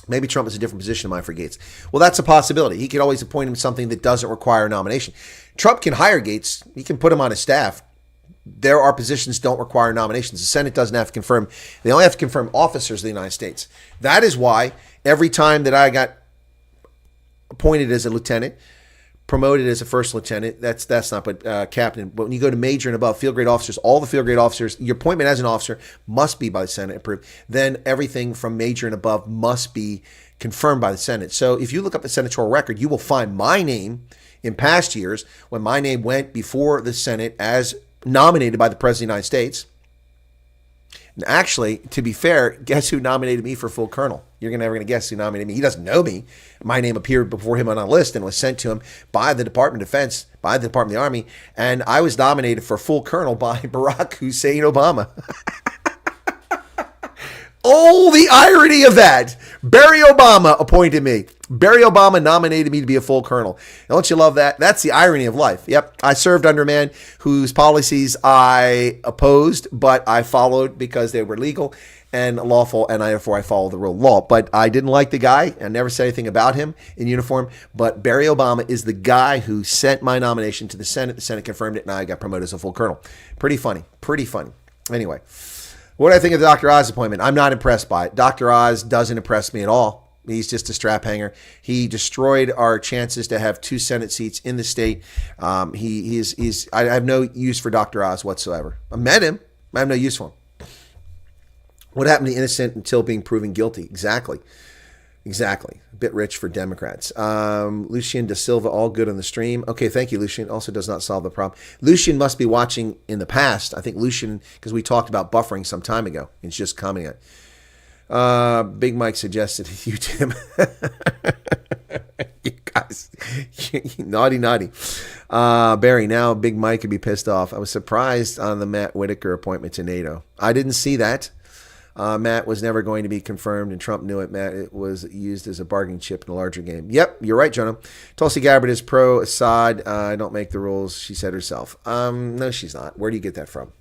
Maybe Trump is a different position in mind for Gaetz. Well, that's a possibility. He could always appoint him something that doesn't require a nomination. Trump can hire Gaetz. He can put him on his staff. There are positions that don't require nominations. The Senate doesn't have to confirm. They only have to confirm officers of the United States. That is why every time that I got appointed as a lieutenant, promoted as a first lieutenant, that's not, but captain. But when you go to major and above, field grade officers, all the field grade officers, your appointment as an officer must be by the Senate approved. Then everything from major and above must be confirmed by the Senate. So if you look up the senatorial record, you will find my name in past years when my name went before the Senate as nominated by the President of the United States. And actually, to be fair, guess who nominated me for full colonel? You're never going to guess who nominated me. He doesn't know me. My name appeared before him on a list and was sent to him by the Department of Defense, by the Department of the Army, and I was nominated for full colonel by Barack Hussein Obama. Oh, the irony of that. Barry Obama appointed me. Barry Obama nominated me to be a full colonel. Don't you love that? That's the irony of life. Yep. I served under a man whose policies I opposed, but I followed because they were legal and lawful, and therefore I followed the rule of law. But I didn't like the guy. I never said anything about him in uniform. But Barry Obama is the guy who sent my nomination to the Senate. The Senate confirmed it, and I got promoted as a full colonel. Pretty funny. Pretty funny. Anyway. What do I think of the Dr. Oz appointment? I'm not impressed by it. Dr. Oz doesn't impress me at all. He's just a strap hanger. He destroyed our chances to have 2 Senate seats in the state. I have no use for Dr. Oz whatsoever. I met him. I have no use for him. What happened to innocent until being proven guilty? Exactly. A bit rich for Democrats. Lucien Da Silva, all good on the stream. Okay, thank you, Lucien. Also does not solve the problem. Lucien must be watching in the past. I think Lucien, because we talked about buffering some time ago. It's just coming at. Big Mike suggested you, Tim. You guys, naughty. Barry, now Big Mike could be pissed off. I was surprised on the Matt Whitaker appointment to NATO. I didn't see that. Matt was never going to be confirmed, and Trump knew it. Matt, it was used as a bargaining chip in a larger game. Yep, you're right, Jonah. Tulsi Gabbard is pro-Assad. I don't make the rules, she said herself. No, she's not. Where do you get that from?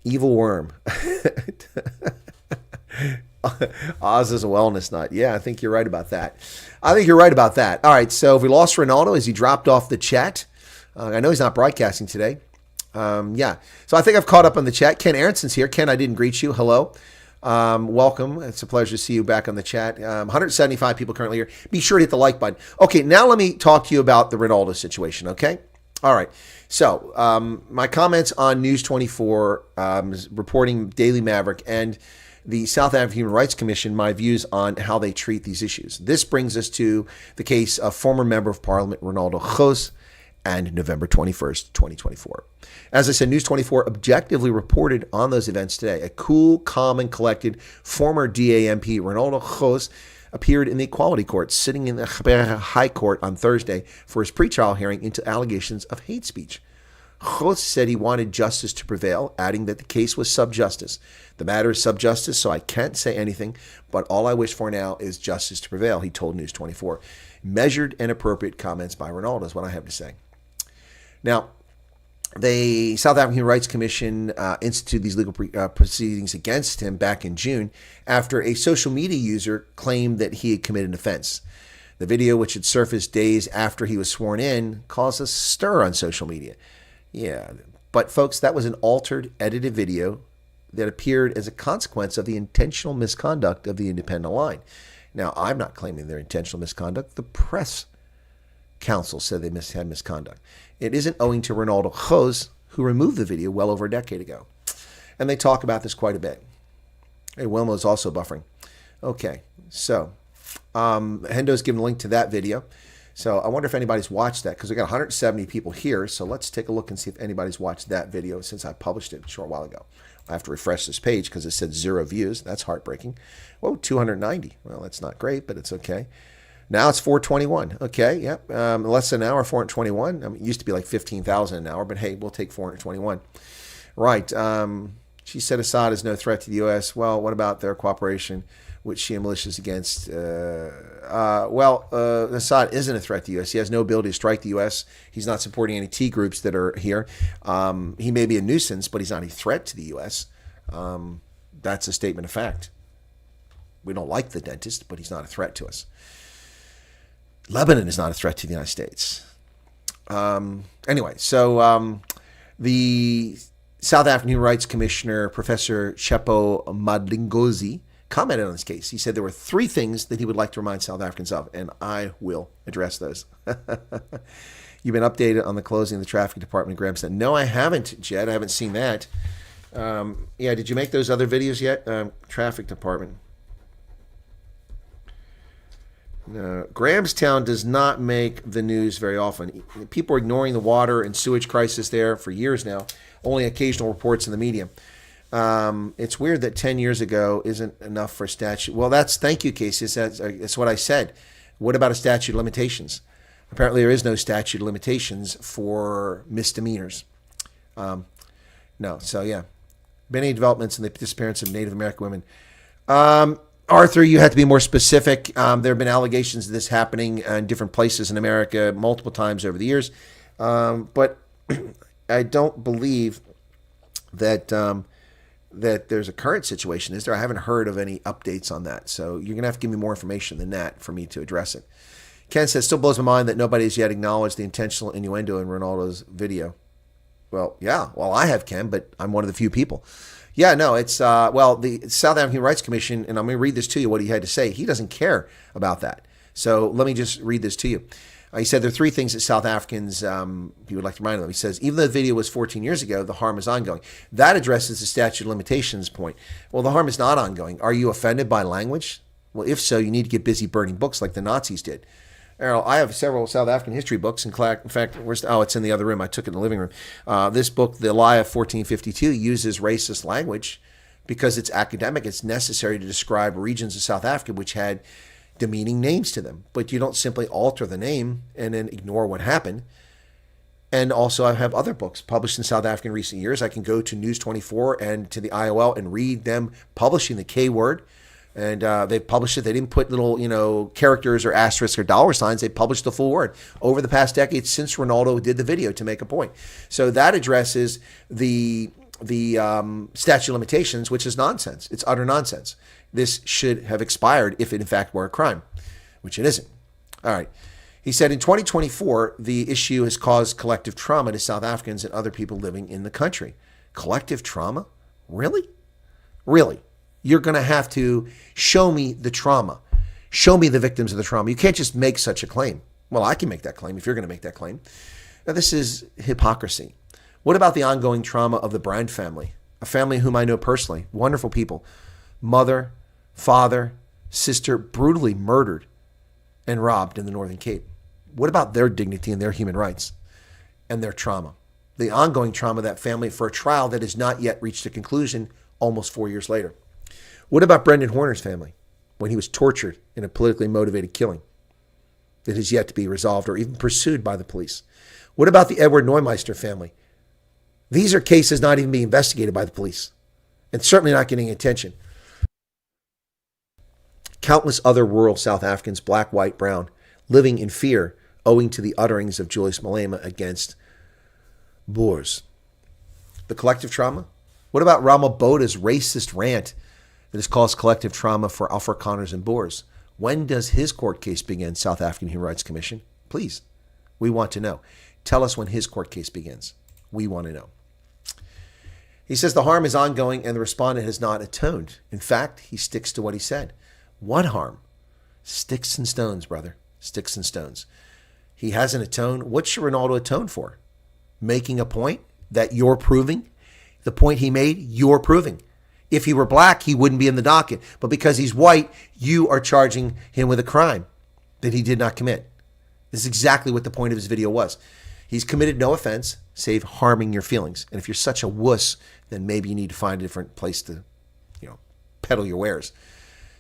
Evil worm. Oz is a wellness nut. Yeah, I think you're right about that. All right, so if we lost Renaldo as he dropped off the chat, I know he's not broadcasting today. So I think I've caught up on the chat. Ken Aronson's here. Ken, I didn't greet you. Hello. Welcome. It's a pleasure to see you back on the chat. 175 people currently here. Be sure to hit the like button. Okay, now let me talk to you about the Renaldo situation, okay? All right. So my comments on News 24 reporting Daily Maverick and the South African Human Rights Commission, my views on how they treat these issues. This brings us to the case of former Member of Parliament Ronaldo Gouws and November 21st, 2024. As I said, News 24 objectively reported on those events today. A cool, calm, and collected former DAMP Ronaldo Gouws appeared in the Equality Court, sitting in the High Court on Thursday for his pretrial hearing into allegations of hate speech. Gouws said he wanted justice to prevail, adding that the case was sub justice. The matter is sub justice, so I can't say anything, but all I wish for now is justice to prevail, he told News 24. Measured and appropriate comments by Ronaldo is what I have to say. Now, the South African Human Rights Commission instituted these legal proceedings against him back in June after a social media user claimed that he had committed an offense. The video, which had surfaced days after he was sworn in, caused a stir on social media. Yeah, but folks, that was an altered, edited video that appeared as a consequence of the intentional misconduct of the independent line. Now, I'm not claiming their intentional misconduct. The press council said they had misconduct. It isn't owing to Ronaldo Gouws, who removed the video well over a decade ago. And they talk about this quite a bit. Hey, Wilma's also buffering. Okay, so Hendo's given a link to that video. So I wonder if anybody's watched that, because we got 170 people here. So let's take a look and see if anybody's watched that video since I published it a short while ago. I have to refresh this page because it said 0 views. That's heartbreaking. Whoa, 290. Well, that's not great, but it's okay. Now it's 421. Okay, yep. Less than an hour, 421. I mean, it used to be like 15,000 an hour, but hey, we'll take 421. Right. She said Assad is no threat to the U.S. Well, what about their cooperation with Shia militias against? Assad isn't a threat to the U.S. He has no ability to strike the U.S. He's not supporting any T groups that are here. He may be a nuisance, but he's not a threat to the U.S. That's a statement of fact. We don't like the dentist, but he's not a threat to us. Lebanon is not a threat to the United States. Anyway, so the South African Human Rights Commissioner, Professor Tshepo Madlingozi, commented on this case. He said there were 3 things that he would like to remind South Africans of, and I will address those. You've been updated on the closing of the traffic department in Grahamstown. No, I haven't, Jed. I haven't seen that. Did you make those other videos yet? Traffic department. No, Grahamstown does not make the news very often. People are ignoring the water and sewage crisis there for years now. Only occasional reports in the media. It's weird that 10 years ago isn't enough for statute. Well, thank you, Casey. That's what I said. What about a statute of limitations? Apparently there is no statute of limitations for misdemeanors. No, so yeah. Been any developments in the disappearance of Native American women? Arthur, you have to be more specific. There have been allegations of this happening in different places in America multiple times over the years. But I don't believe that that there's a current situation, is there? I haven't heard of any updates on that. So you're going to have to give me more information than that for me to address it. Ken says, still blows my mind that nobody has yet acknowledged the intentional innuendo in Ronaldo's video. Well, yeah. Well, I have, Ken, but I'm one of the few people. Yeah, no, it's, the South African Human Rights Commission, and I'm going to read this to you, what he had to say. He doesn't care about that. So let me just read this to you. He said there are three things that South Africans, he would like to remind them. He says, even though the video was 14 years ago, the harm is ongoing. That addresses the statute of limitations point. Well, the harm is not ongoing. Are you offended by language? Well, if so, you need to get busy burning books like the Nazis did. Errol, I have several South African history books. In fact, it's in the other room. I took it in the living room. This book, The Lie of 1452, uses racist language because it's academic. It's necessary to describe regions of South Africa which had demeaning names to them. But you don't simply alter the name and then ignore what happened. And also, I have other books published in South Africa in recent years. I can go to News 24 and to the IOL and read them publishing the K word. And they published it. They didn't put little, characters or asterisks or dollar signs. They published the full word over the past decade since Ronaldo did the video to make a point. So that addresses the statute of limitations, which is nonsense. It's utter nonsense. This should have expired if it in fact were a crime, which it isn't. All right. He said in 2024, the issue has caused collective trauma to South Africans and other people living in the country. Collective trauma? Really? Really? You're going to have to show me the trauma. Show me the victims of the trauma. You can't just make such a claim. Well, I can make that claim if you're going to make that claim. Now, this is hypocrisy. What about the ongoing trauma of the Brand family? A family whom I know personally. Wonderful people. Mother, father, sister brutally murdered and robbed in the Northern Cape. What about their dignity and their human rights and their trauma? The ongoing trauma of that family for a trial that has not yet reached a conclusion almost 4 years later. What about Brendan Horner's family when he was tortured in a politically motivated killing that has yet to be resolved or even pursued by the police? What about the Edward Neumeister family? These are cases not even being investigated by the police and certainly not getting attention. Countless other rural South Africans, black, white, brown, living in fear owing to the utterings of Julius Malema against Boers. The collective trauma? What about Ramabota's racist rant that has caused collective trauma for Afrikaners and Boers? When does his court case begin, South African Human Rights Commission? Please, we want to know. Tell us when his court case begins. We want to know. He says the harm is ongoing and the respondent has not atoned. In fact, he sticks to what he said. What harm? Sticks and stones, brother. Sticks and stones. He hasn't atoned. What should Renaldo atone for? Making a point that you're proving? The point he made, you're proving. If he were black, he wouldn't be in the docket. But because he's white, you are charging him with a crime that he did not commit. This is exactly what the point of his video was. He's committed no offense, save harming your feelings. And if you're such a wuss, then maybe you need to find a different place to, peddle your wares.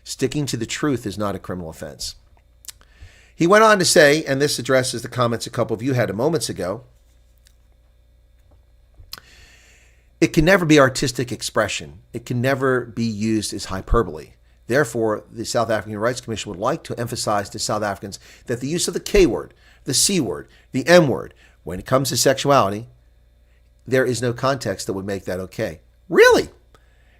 Sticking to the truth is not a criminal offense. He went on to say, and this addresses the comments a couple of you had moments ago, it can never be artistic expression. It can never be used as hyperbole. Therefore, the South African Human Rights Commission would like to emphasize to South Africans that the use of the K word, the C word, the M word, when it comes to sexuality, there is no context that would make that okay. Really?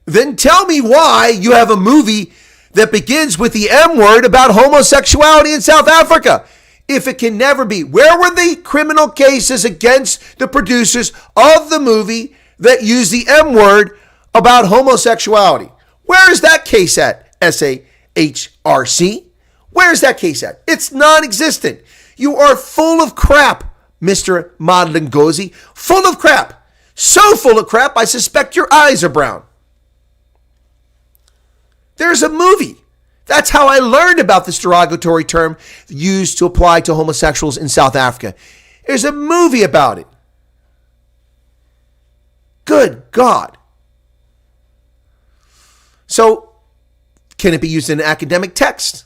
Then tell me why you have a movie that begins with the M word about homosexuality in South Africa. If it can never be, where were the criminal cases against the producers of the movie that use the M word about homosexuality? Where is that case at, SAHRC? Where is that case at? It's non-existent. You are full of crap, Mr. Madlingozi. Full of crap. So full of crap, I suspect your eyes are brown. There's a movie. That's how I learned about this derogatory term used to apply to homosexuals in South Africa. There's a movie about it. Good God. So, can it be used in an academic text?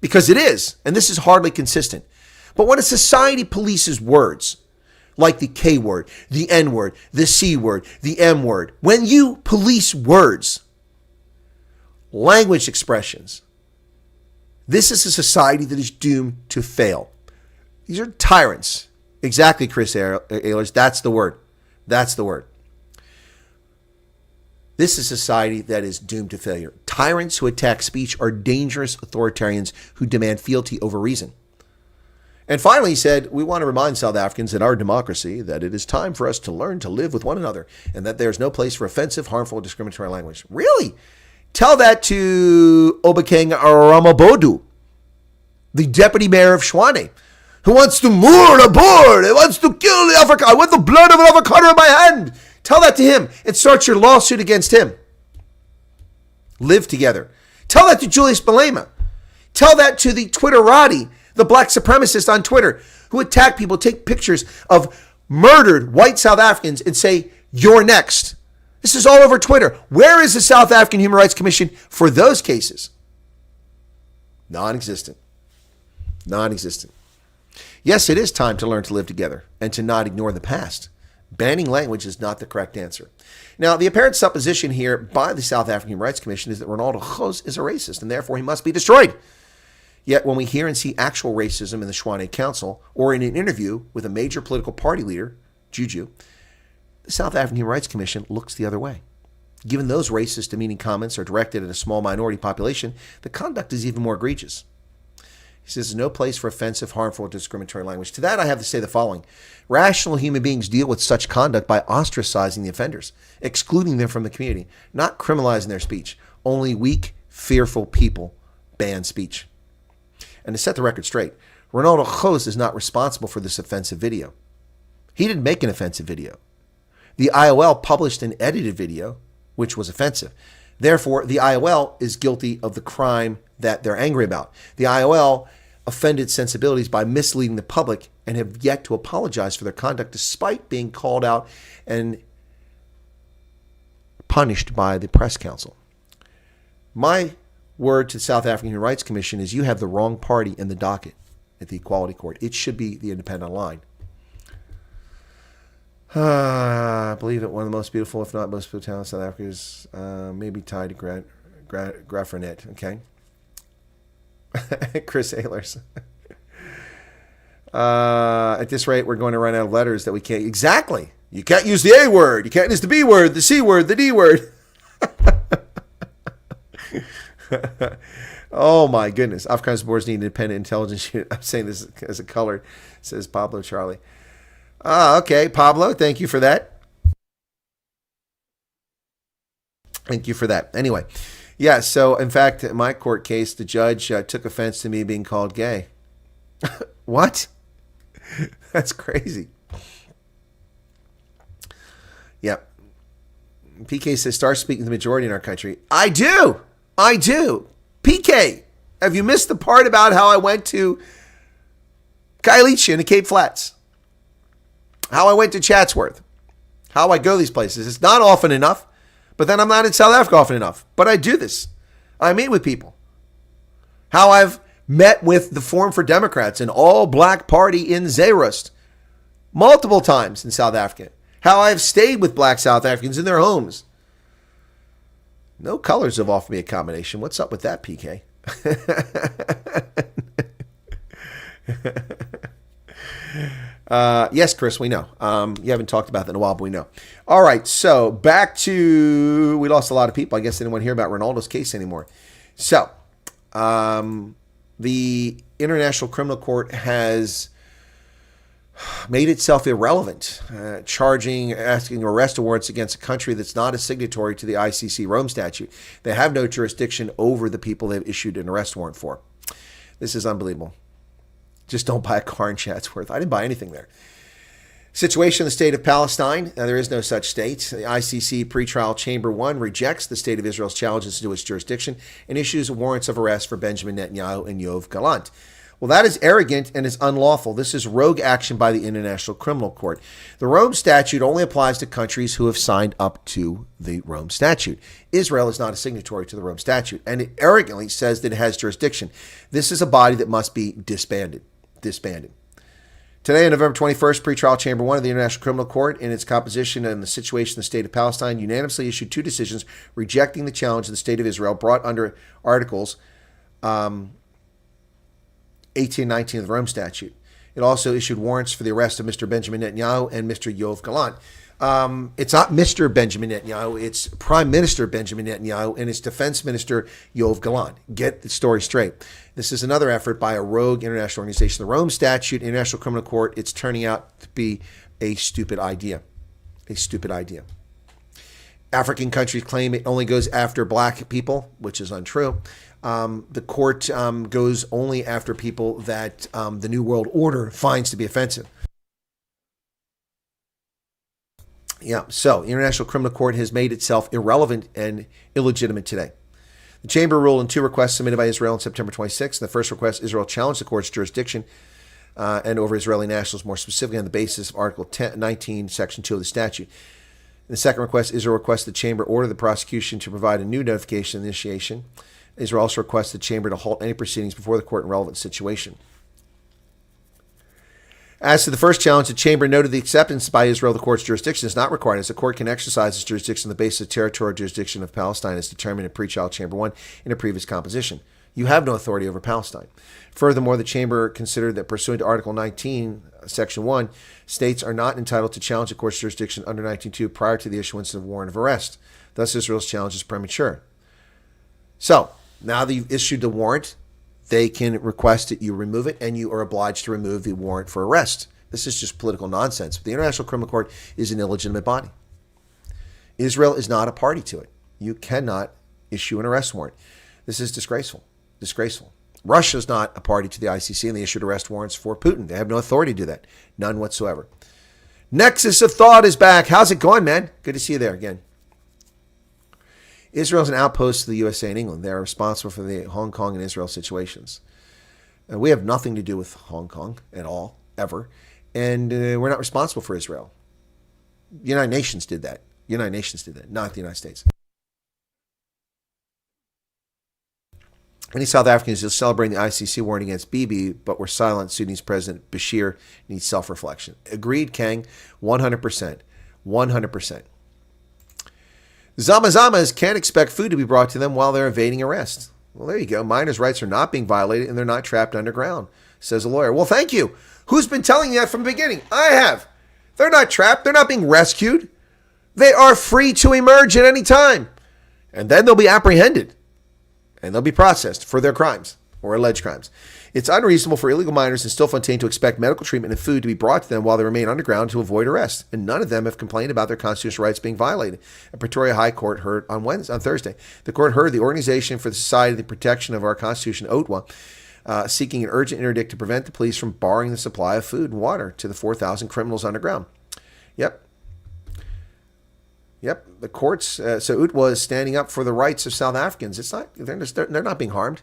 Because it is, and this is hardly consistent. But when a society polices words, like the K word, the N word, the C word, the M word. When you police words, language expressions, this is a society that is doomed to fail. These are tyrants. Exactly, Chris Ehlers. That's the word. That's the word. This is a society that is doomed to failure. Tyrants who attack speech are dangerous authoritarians who demand fealty over reason. And finally, he said, we want to remind South Africans in our democracy that it is time for us to learn to live with one another and that there is no place for offensive, harmful, or discriminatory language. Really? Tell that to Obakeng Ramabodu, the deputy mayor of Tshwane, who wants to moor the board. He wants to kill the Africa. I want the blood of an avocado in my hand. Tell that to him and start your lawsuit against him. Live together. Tell that to Julius Malema. Tell that to the Twitterati, the black supremacist on Twitter, who attack people, take pictures of murdered white South Africans and say, you're next. This is all over Twitter. Where is the South African Human Rights Commission for those cases? Non-existent. Non-existent. Yes, it is time to learn to live together and to not ignore the past. Banning language is not the correct answer. Now, the apparent supposition here by the South African Human Rights Commission is that Ronaldo Gouws is a racist and therefore he must be destroyed. Yet when we hear and see actual racism in the Tshwane Council or in an interview with a major political party leader, Juju, the South African Human Rights Commission looks the other way. Given those racist demeaning comments are directed at a small minority population, the conduct is even more egregious. He says there's no place for offensive, harmful, or discriminatory language. To that, I have to say the following. Rational human beings deal with such conduct by ostracizing the offenders, excluding them from the community, not criminalizing their speech. Only weak, fearful people ban speech. And to set the record straight, Ronaldo Gouws is not responsible for this offensive video. He didn't make an offensive video. The IOL published an edited video, which was offensive. Therefore, the IOL is guilty of the crime that they're angry about. The IOL offended sensibilities by misleading the public and have yet to apologize for their conduct despite being called out and punished by the press council. My word to the South African Human Rights Commission is you have the wrong party in the docket at the Equality Court. It should be the independent line. I believe that one of the most beautiful, if not most beautiful towns in South Africa is maybe tied to Grafrenet, okay? Chris Ehlers. At this rate, we're going to run out of letters that we can't... Exactly. You can't use the A word. You can't use the B word, the C word, the D word. Oh, my goodness. Afrikaans boards need independent intelligence unit. I'm saying this as a color, says Pablo Charlie. Okay, Pablo, thank you for that. Thank you for that. Anyway, yeah, so in fact, in my court case, the judge took offense to me being called gay. What? That's crazy. Yep. PK says, start speaking to the majority in our country. I do. PK, have you missed the part about how I went to Kailicha in the Cape Flats? How I went to Chatsworth? How I go these places? It's not often enough, but then I'm not in South Africa often enough. But I do this. I meet with people. How I've met with the Forum for Democrats, an all-black party in Zeerust, multiple times in South Africa. How I've stayed with black South Africans in their homes. No colors have offered me accommodation. What's up with that, PK? Yes, Chris, we know. You haven't talked about that in a while, but we know. All right, so back to... We lost a lot of people. I guess they didn't want to hear about Ronaldo's case anymore. So, the International Criminal Court has made itself irrelevant, asking arrest warrants against a country that's not a signatory to the ICC Rome Statute. They have no jurisdiction over the people they've issued an arrest warrant for. This is unbelievable. Just don't buy a car in Chatsworth. I didn't buy anything there. Situation in the state of Palestine. Now, there is no such state. The ICC pretrial chamber 1 rejects the state of Israel's challenges to its jurisdiction and issues warrants of arrest for Benjamin Netanyahu and Yoav Gallant. Well, that is arrogant and is unlawful. This is rogue action by the International Criminal Court. The Rome Statute only applies to countries who have signed up to the Rome Statute. Israel is not a signatory to the Rome Statute, and it arrogantly says that it has jurisdiction. This is a body that must be disbanded. Today, on November 21st, pretrial Chamber 1 of the International Criminal Court, in its composition and the situation in the state of Palestine, unanimously issued 2 decisions rejecting the challenge of the state of Israel brought under Articles 18 and 19 of the Rome Statute. It also issued warrants for the arrest of Mr. Benjamin Netanyahu and Mr. Yoav Gallant. It's not Mr. Benjamin Netanyahu, it's Prime Minister Benjamin Netanyahu and its Defense Minister Yoav Gallant. Get the story straight. This is another effort by a rogue international organization. The Rome Statute, International Criminal Court, it's turning out to be a stupid idea. A stupid idea. African countries claim it only goes after black people, which is untrue. The court goes only after people that the New World Order finds to be offensive. Yeah, so International Criminal Court has made itself irrelevant and illegitimate today. The Chamber ruled in 2 requests submitted by Israel on September 26th. In the first request, Israel challenged the court's jurisdiction and over Israeli nationals, more specifically on the basis of Article 19, Section 2 of the statute. In the second request, Israel requests the Chamber order the prosecution to provide a new notification initiation. Israel also requests the Chamber to halt any proceedings before the court in relevant situation. As to the first challenge, the Chamber noted the acceptance by Israel of the court's jurisdiction is not required, as the court can exercise its jurisdiction on the basis of territorial jurisdiction of Palestine as determined in pretrial Chamber 1 in a previous composition. You have no authority over Palestine. Furthermore, the Chamber considered that pursuant to Article 19, Section 1, states are not entitled to challenge the court's jurisdiction under 19.2 prior to the issuance of a warrant of arrest. Thus, Israel's challenge is premature. So, now that you've issued the warrant, they can request that you remove it, and you are obliged to remove the warrant for arrest. This is just political nonsense. The International Criminal Court is an illegitimate body. Israel is not a party to it. You cannot issue an arrest warrant. This is disgraceful. Disgraceful. Russia is not a party to the ICC, and they issued arrest warrants for Putin. They have no authority to do that. None whatsoever. Nexus of Thought is back. How's it going, man? Good to see you there again. Israel is an outpost of the USA and England. They are responsible for the Hong Kong and Israel situations. We have nothing to do with Hong Kong at all, ever. And we're not responsible for Israel. The United Nations did that. United Nations did that, not the United States. Many South Africans are celebrating the ICC warrant against Bibi, but were silent. Sudanese President Bashir needs self-reflection. Agreed, Kang. 100%. 100%. Zamazamas can't expect food to be brought to them while they're evading arrest. Well, there you go. Minors' rights are not being violated, and they're not trapped underground, says a lawyer. Well, thank you. Who's been telling you that from the beginning? I have. They're not trapped. They're not being rescued. They are free to emerge at any time. And then they'll be apprehended. And they'll be processed for their crimes or alleged crimes. It's unreasonable for illegal minors in Stilfontein to expect medical treatment and food to be brought to them while they remain underground to avoid arrest. And none of them have complained about their constitutional rights being violated. A Pretoria High Court heard on Thursday. The court heard the Organization for the Society of the Protection of Our Constitution, OTWA, seeking an urgent interdict to prevent the police from barring the supply of food and water to the 4,000 criminals underground. Yep. The courts. So UTWA is standing up for the rights of South Africans. It's not. They're not being harmed.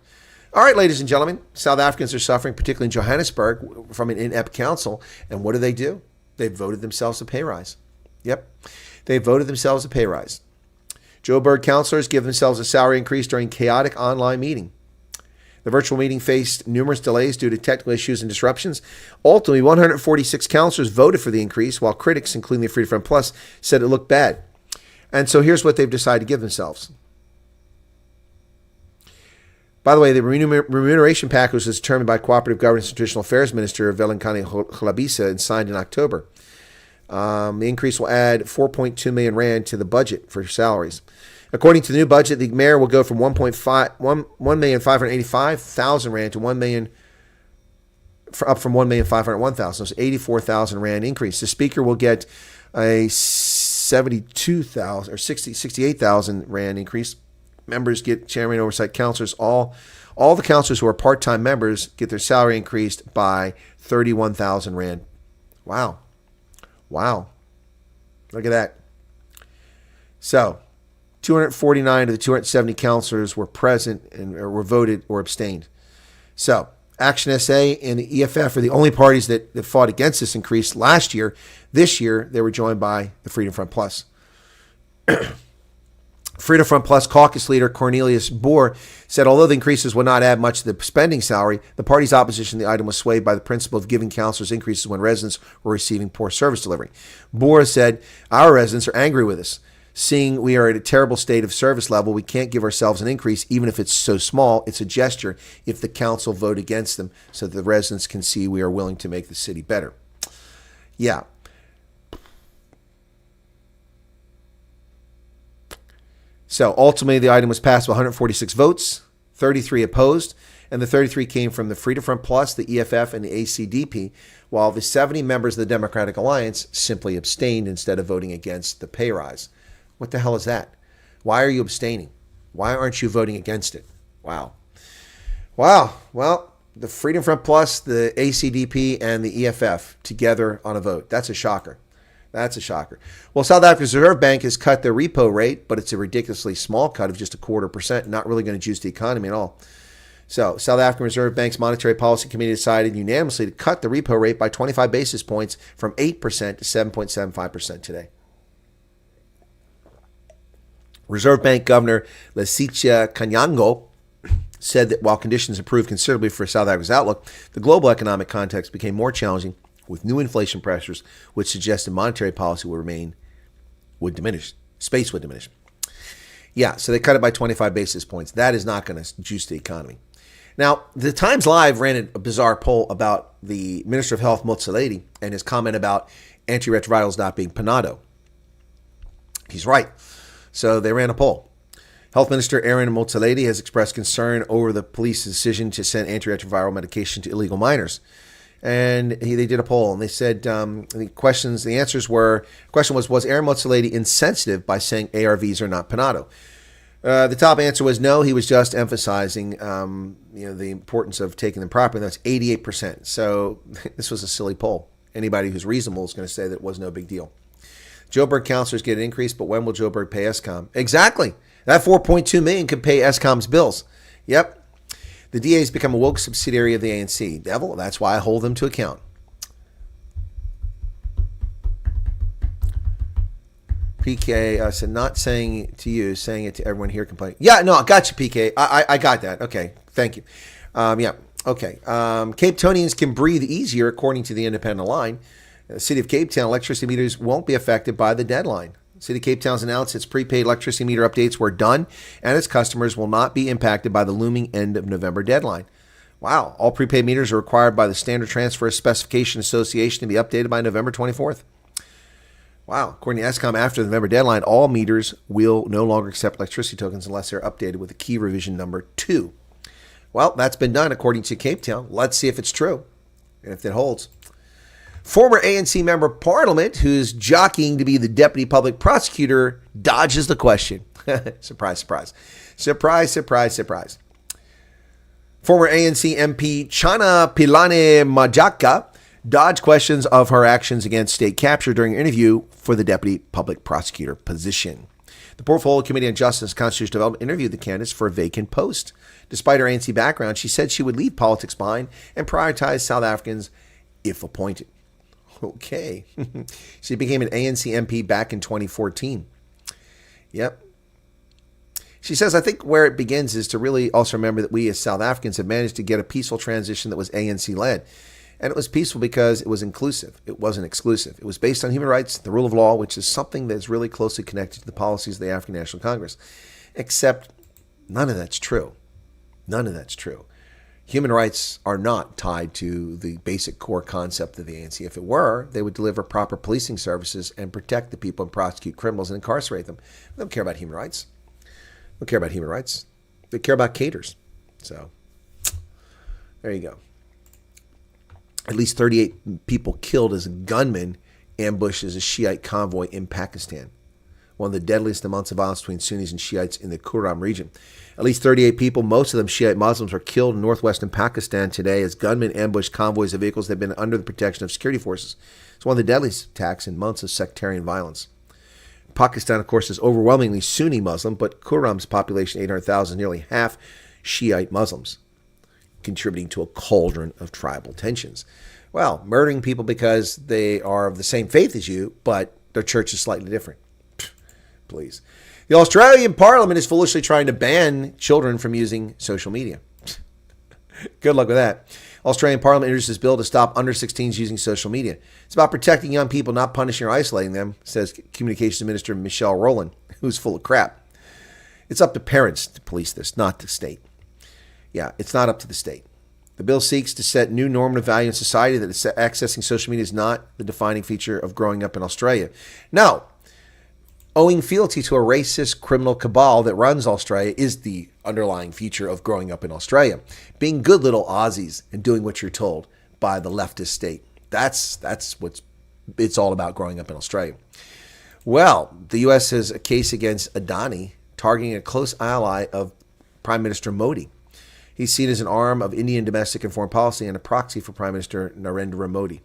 All right, ladies and gentlemen, South Africans are suffering, particularly in Johannesburg, from an inept council. And what do? They voted themselves a pay rise. Yep. They voted themselves a pay rise. Joburg councillors give themselves a salary increase during chaotic online meeting. The virtual meeting faced numerous delays due to technical issues and disruptions. Ultimately, 146 councillors voted for the increase, while critics, including the Freedom Front Plus, said it looked bad. And so here's what they've decided to give themselves. By the way, the remuneration package was determined by Cooperative Governance and Traditional Affairs Minister Velenkani Chalabisa and signed in October. The increase will add 4.2 million rand to the budget for salaries. According to the new budget, the mayor will go from 1,585,000 rand to 1 million, up from 1,501,000. So it's 84,000 rand increase. The speaker will get a 72,000 or 68,000 rand increase. Members get chairman oversight. Councillors, all the councillors who are part-time members get their salary increased by 31,000 rand. Wow. Look at that. So 249 of the 270 councillors were present and were voted or abstained. So Action SA and the EFF are the only parties that fought against this increase last year. This year, they were joined by the Freedom Front Plus. Freedom Front Plus caucus leader Cornelius Boer said although the increases will not add much to the spending salary, the party's opposition to the item was swayed by the principle of giving councillors increases when residents were receiving poor service delivery. Boer said, our residents are angry with us. Seeing we are at a terrible state of service level, we can't give ourselves an increase, even if it's so small. It's a gesture if the council vote against them so that the residents can see we are willing to make the city better. Yeah. So ultimately, the item was passed with 146 votes, 33 opposed, and the 33 came from the Freedom Front Plus, the EFF, and the ACDP, while the 70 members of the Democratic Alliance simply abstained instead of voting against the pay rise. What the hell is that? Why are you abstaining? Why aren't you voting against it? Wow. Wow. Well, the Freedom Front Plus, the ACDP, and the EFF together on a vote. That's a shocker. That's a shocker. Well, South Africa's Reserve Bank has cut their repo rate, but it's a ridiculously small cut of just 0.25%, not really going to juice the economy at all. So, South African Reserve Bank's Monetary Policy Committee decided unanimously to cut the repo rate by 25 basis points from 8% to 7.75% today. Reserve Bank Governor Lesetja Kganyago said that while conditions improved considerably for South Africa's outlook, the global economic context became more challenging with new inflation pressures, which suggested monetary policy would diminish. Space would diminish. Yeah, so they cut it by 25 basis points. That is not going to juice the economy. Now, the Times Live ran a bizarre poll about the Minister of Health, Motsoaledi, and his comment about antiretrovirals not being panado. He's right. So they ran a poll. Health Minister Aaron Motsoaledi has expressed concern over the police's decision to send antiretroviral medication to illegal minors. And they did a poll, and they said the answers were, question was Aaron Motsoaledi insensitive by saying ARVs are not panado? The top answer was no, he was just emphasizing the importance of taking them properly. That's 88%. So this was a silly poll. Anybody who's reasonable is going to say that it was no big deal. Joburg councillors get an increase, but when will Joburg pay ESCOM? Exactly. That $4.2 million could pay ESCOM's bills. Yep. The DA has become a woke subsidiary of the ANC. Devil, that's why I hold them to account. PK said, not saying it to you, saying it to everyone here complaining. Yeah, no, I got you, PK. I got that. Okay, thank you. Yeah, okay. Cape Townians can breathe easier, according to the Independent line. The City of Cape Town electricity meters won't be affected by the deadline. The City of Cape Town's announced its prepaid electricity meter updates were done, and its customers will not be impacted by the looming end of November deadline. Wow. All prepaid meters are required by the Standard Transfer Specification Association to be updated by November 24th. Wow. According to ESCOM, after the November deadline, all meters will no longer accept electricity tokens unless they're updated with a key revision number 2. Well, that's been done according to Cape Town. Let's see if it's true and if it holds. Former ANC member of parliament who's jockeying to be the deputy public prosecutor dodges the question. Surprise, surprise. Surprise, surprise, surprise. Former ANC MP Chana Pilane Majaka dodged questions of her actions against state capture during an interview for the deputy public prosecutor position. The Portfolio Committee on Justice and Constitutional Development interviewed the candidates for a vacant post. Despite her ANC background, she said she would leave politics behind and prioritize South Africans if appointed. Okay. She became an ANC MP back in 2014. Yep. She says, I think where it begins is to really also remember that we as South Africans have managed to get a peaceful transition that was ANC-led. And it was peaceful because it was inclusive. It wasn't exclusive. It was based on human rights, the rule of law, which is something that's really closely connected to the policies of the African National Congress. Except none of that's true. None of that's true. Human rights are not tied to the basic core concept of the ANC. If it were, they would deliver proper policing services and protect the people and prosecute criminals and incarcerate them. They don't care about human rights. They don't care about human rights. They care about caters. So, there you go. At least 38 people killed as a gunman ambushes a Shiite convoy in Pakistan. One of the deadliest amounts of violence between Sunnis and Shiites in the Kuram region. At least 38 people, most of them Shiite Muslims, were killed in northwestern Pakistan today as gunmen ambushed convoys of vehicles that have been under the protection of security forces. It's one of the deadliest attacks in months of sectarian violence. Pakistan, of course, is overwhelmingly Sunni Muslim, but Kuram's population, 800,000, nearly half Shiite Muslims, contributing to a cauldron of tribal tensions. Well, murdering people because they are of the same faith as you, but their church is slightly different. Please. The Australian Parliament is foolishly trying to ban children from using social media. Good luck with that. Australian Parliament introduced this bill to stop under 16s using social media. It's about protecting young people, not punishing or isolating them, says Communications Minister Michelle Rowland, who's full of crap. It's up to parents to police this, not the state. Yeah, it's not up to the state. The bill seeks to set new normative value in society that accessing social media is not the defining feature of growing up in Australia. No. Owing fealty to a racist criminal cabal that runs Australia is the underlying feature of growing up in Australia. Being good little Aussies and doing what you're told by the leftist state. That's what it's all about growing up in Australia. Well, the U.S. has a case against Adani targeting a close ally of Prime Minister Modi. He's seen as an arm of Indian domestic and foreign policy and a proxy for Prime Minister Narendra Modi.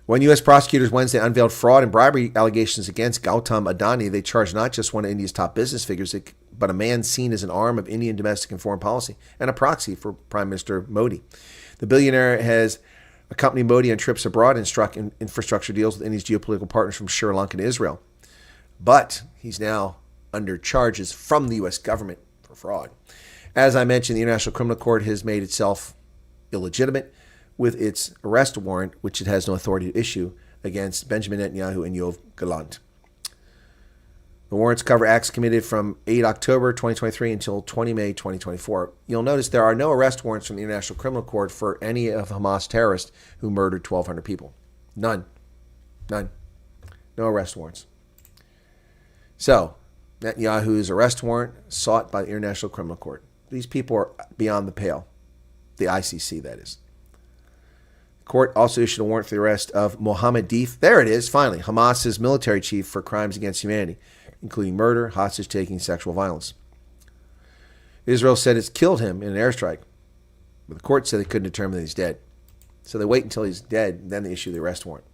When U.S. prosecutors Wednesday unveiled fraud and bribery allegations against Gautam Adani, they charged not just one of India's top business figures, but a man seen as an arm of Indian domestic and foreign policy and a proxy for Prime Minister Modi. The billionaire has accompanied Modi on trips abroad and struck infrastructure deals with India's geopolitical partners from Sri Lanka and Israel. But he's now under charges from the U.S. government for fraud. As I mentioned, the International Criminal Court has made itself illegitimate with its arrest warrant, which it has no authority to issue against Benjamin Netanyahu and Yoav Gallant. The warrants cover acts committed from 8 October 2023 until 20 May 2024. You'll notice there are no arrest warrants from the International Criminal Court for any of Hamas terrorists who murdered 1,200 people. None. No arrest warrants. So, Netanyahu's arrest warrant sought by the International Criminal Court. These people are beyond the pale. The ICC, that is. Court also issued a warrant for the arrest of Mohammed Deif. There it is, finally. Hamas's military chief for crimes against humanity, including murder, hostage-taking, sexual violence. Israel said it's killed him in an airstrike, but the court said they couldn't determine that he's dead. So they wait until he's dead, and then they issue the arrest warrant.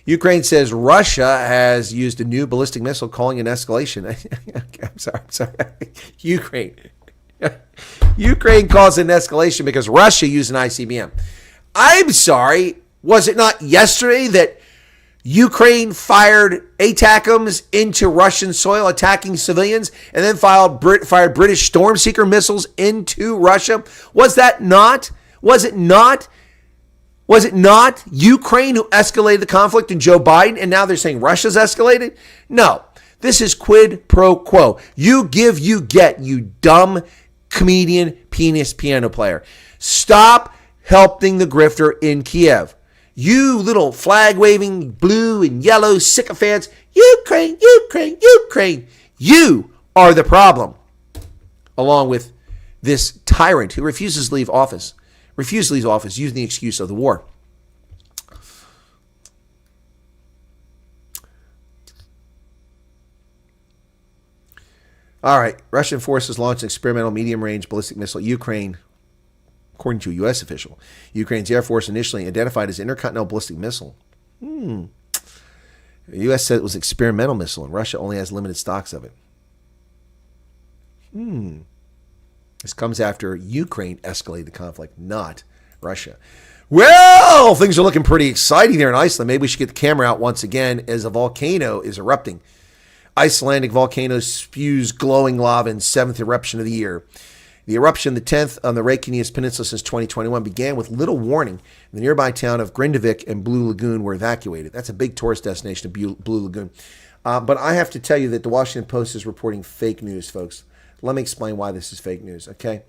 Ukraine says Russia has used a new ballistic missile, calling an escalation. I'm sorry. Ukraine calls it an escalation because Russia used an ICBM. I'm sorry, was it not yesterday that Ukraine fired ATACMS into Russian soil, attacking civilians, and then fired British Storm Seeker missiles into Russia? Was it not Ukraine who escalated the conflict and Joe Biden, and now they're saying Russia's escalated? No, this is quid pro quo. You give, you get, you dumb comedian, penis piano player. Stop helping the grifter in Kiev. You little flag-waving blue and yellow sycophants. Ukraine. You are the problem. Along with this tyrant who refuses to leave office using the excuse of the war. All right. Russian forces launched an experimental medium-range ballistic missile at Ukraine, according to a U.S. official. Ukraine's Air Force initially identified as intercontinental ballistic missile. The U.S. said it was an experimental missile, and Russia only has limited stocks of it. This comes after Ukraine escalated the conflict, not Russia. Well, things are looking pretty exciting there in Iceland. Maybe we should get the camera out once again as a volcano is erupting. Icelandic volcano spews glowing lava in 7th eruption of the year. The eruption, the 10th on the Reykjanes Peninsula since 2021, began with little warning. The nearby town of Grindavik and Blue Lagoon were evacuated. That's a big tourist destination of Blue Lagoon. But I have to tell you that the Washington Post is reporting fake news, folks. Let me explain why this is fake news, okay?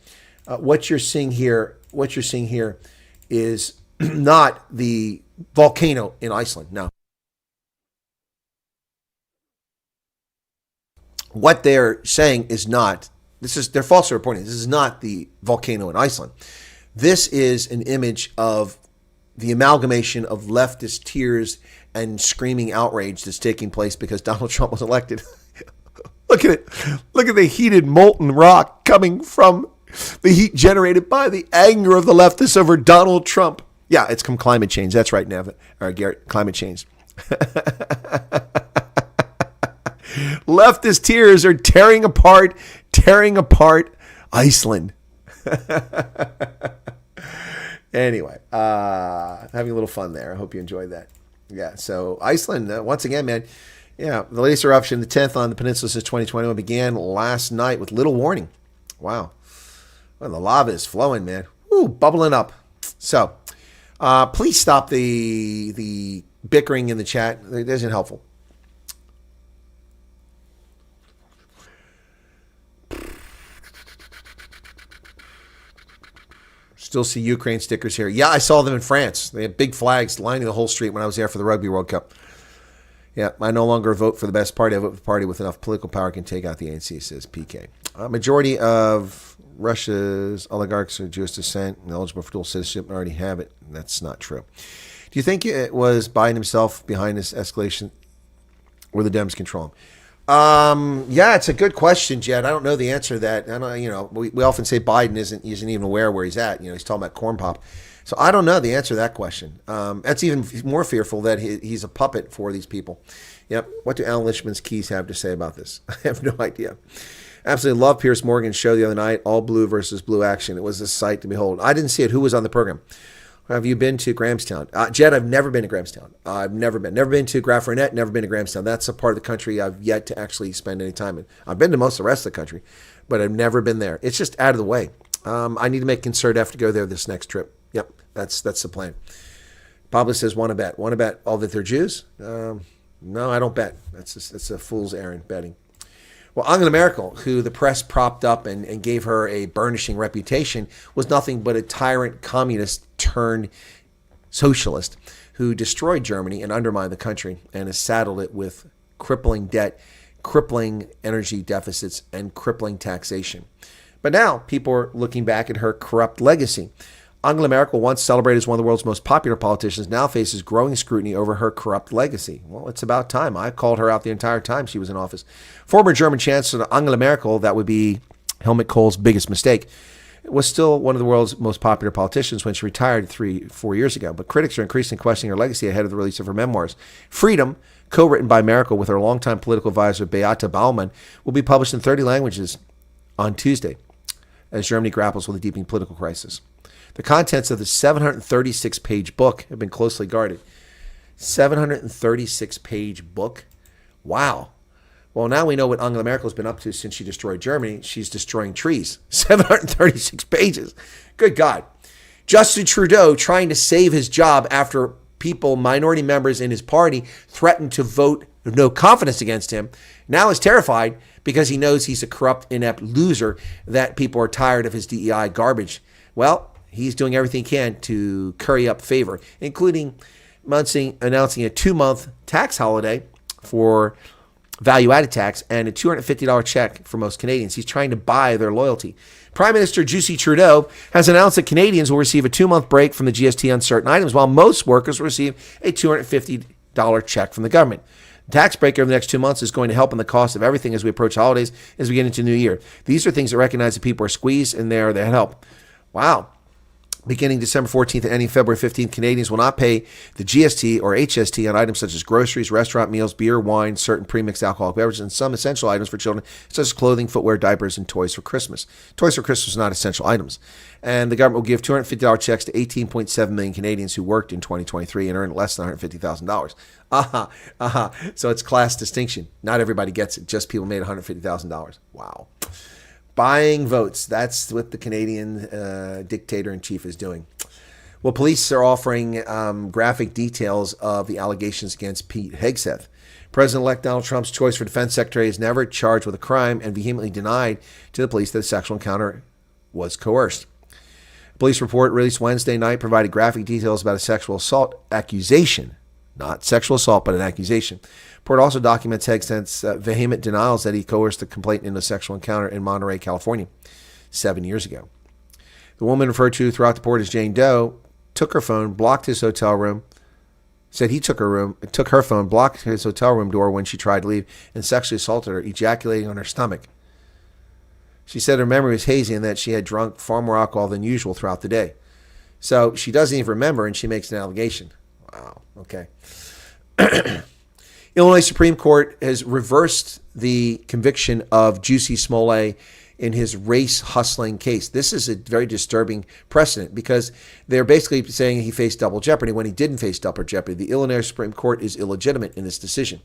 What you're seeing here is not the volcano in Iceland, no. What they're saying is not, they're falsely reporting. This is not the volcano in Iceland. This is an image of the amalgamation of leftist tears and screaming outrage that's taking place because Donald Trump was elected. Look at it. Look at the heated molten rock coming from the heat generated by the anger of the leftists over Donald Trump. Yeah, it's climate change. That's right, Garrett, climate change. Leftist tears are tearing apart Iceland. Anyway, having a little fun there. I hope you enjoyed that. Yeah, so Iceland, once again, man, Yeah, the latest eruption, the 10th on the peninsula since 2021, began last night with little warning. Wow. Well, the lava is flowing, man. Ooh, bubbling up. So, please stop the bickering in the chat. It isn't helpful. Still see Ukraine stickers here. Yeah, I saw them in France. They had big flags lining the whole street when I was there for the Rugby World Cup. Yeah, I no longer vote for the best party. I vote for the party with enough political power can take out the ANC, says PK. Majority of Russia's oligarchs are Jewish descent and eligible for dual citizenship and already have it. That's not true. Do you think it was Biden himself behind this escalation or the Dems control him? Yeah, it's a good question, Jed. I don't know the answer to that. I don't, we often say Biden isn't even aware where he's at. He's talking about corn pop. So I don't know the answer to that question. That's even more fearful that he's a puppet for these people. Yep. What do Alan Lishman's keys have to say about this? I have no idea. Absolutely love Piers Morgan's show the other night, all blue versus blue action. It was a sight to behold. I didn't see it. Who was on the program? Have you been to Grahamstown? Jed, I've never been to Grahamstown. I've never been to Graff-Reinet, never been to Grahamstown. That's a part of the country I've yet to actually spend any time in. I've been to most of the rest of the country, but I've never been there. It's just out of the way. I need to make concerted effort to go there this next trip. Yep, that's the plan. Pablo says, want to bet. Want to bet all that they're Jews? No, I don't bet. That's a fool's errand, betting. Well, Angela Merkel, who the press propped up and gave her a burnishing reputation, was nothing but a tyrant communist turned socialist who destroyed Germany and undermined the country and has saddled it with crippling debt, crippling energy deficits, and crippling taxation. But now people are looking back at her corrupt legacy. Angela Merkel, once celebrated as one of the world's most popular politicians, now faces growing scrutiny over her corrupt legacy. Well, it's about time. I called her out the entire time she was in office. Former German Chancellor Angela Merkel, that would be Helmut Kohl's biggest mistake, was still one of the world's most popular politicians when she retired 3-4 years ago. But critics are increasingly questioning her legacy ahead of the release of her memoirs. Freedom, co-written by Merkel with her longtime political advisor Beate Baumann, will be published in 30 languages on Tuesday as Germany grapples with a deepening political crisis. The contents of the 736-page book have been closely guarded. 736-page book? Wow. Well, now we know what Angela Merkel's been up to since she destroyed Germany. She's destroying trees. 736 pages. Good God. Justin Trudeau trying to save his job after minority members in his party, threatened to vote no confidence against him, now is terrified because he knows he's a corrupt, inept loser, that people are tired of his DEI garbage. Well, he's doing everything he can to curry up favor, including announcing a 2-month tax holiday for value-added tax and a $250 check for most Canadians. He's trying to buy their loyalty. Prime Minister Justin Trudeau has announced that Canadians will receive a 2-month break from the GST on certain items, while most workers will receive a $250 check from the government. The tax break over the next 2 months is going to help in the cost of everything as we approach holidays, as we get into the new year. These are things that recognize that people are squeezed and they're there to help. Wow. Beginning December 14th and ending February 15th, Canadians will not pay the GST or HST on items such as groceries, restaurant meals, beer, wine, certain premixed alcoholic beverages, and some essential items for children, such as clothing, footwear, diapers, and toys for Christmas. Toys for Christmas are not essential items. And the government will give $250 checks to 18.7 million Canadians who worked in 2023 and earned less than $150,000. So it's class distinction. Not everybody gets it. Just people made $150,000. Wow. Buying votes. That's what the Canadian dictator-in-chief is doing. Well, police are offering graphic details of the allegations against Pete Hegseth. President-elect Donald Trump's choice for defense secretary is never charged with a crime and vehemently denied to the police that a sexual encounter was coerced. A police report released Wednesday night provided graphic details about a sexual assault accusation. Not sexual assault, but an accusation. The report also documents Hegseth's vehement denials that he coerced the complainant into a sexual encounter in Monterey, California, 7 years ago. The woman referred to throughout the report as Jane Doe took her phone, blocked his hotel room, said he took her phone, blocked his hotel room door when she tried to leave, and sexually assaulted her, ejaculating on her stomach. She said her memory was hazy and that she had drunk far more alcohol than usual throughout the day. So she doesn't even remember, and she makes an allegation. Wow, okay. Illinois Supreme Court has reversed the conviction of Jussie Smollett in his race hustling case. This is a very disturbing precedent because they're basically saying he faced double jeopardy when he didn't face double jeopardy. The Illinois Supreme Court is illegitimate in this decision.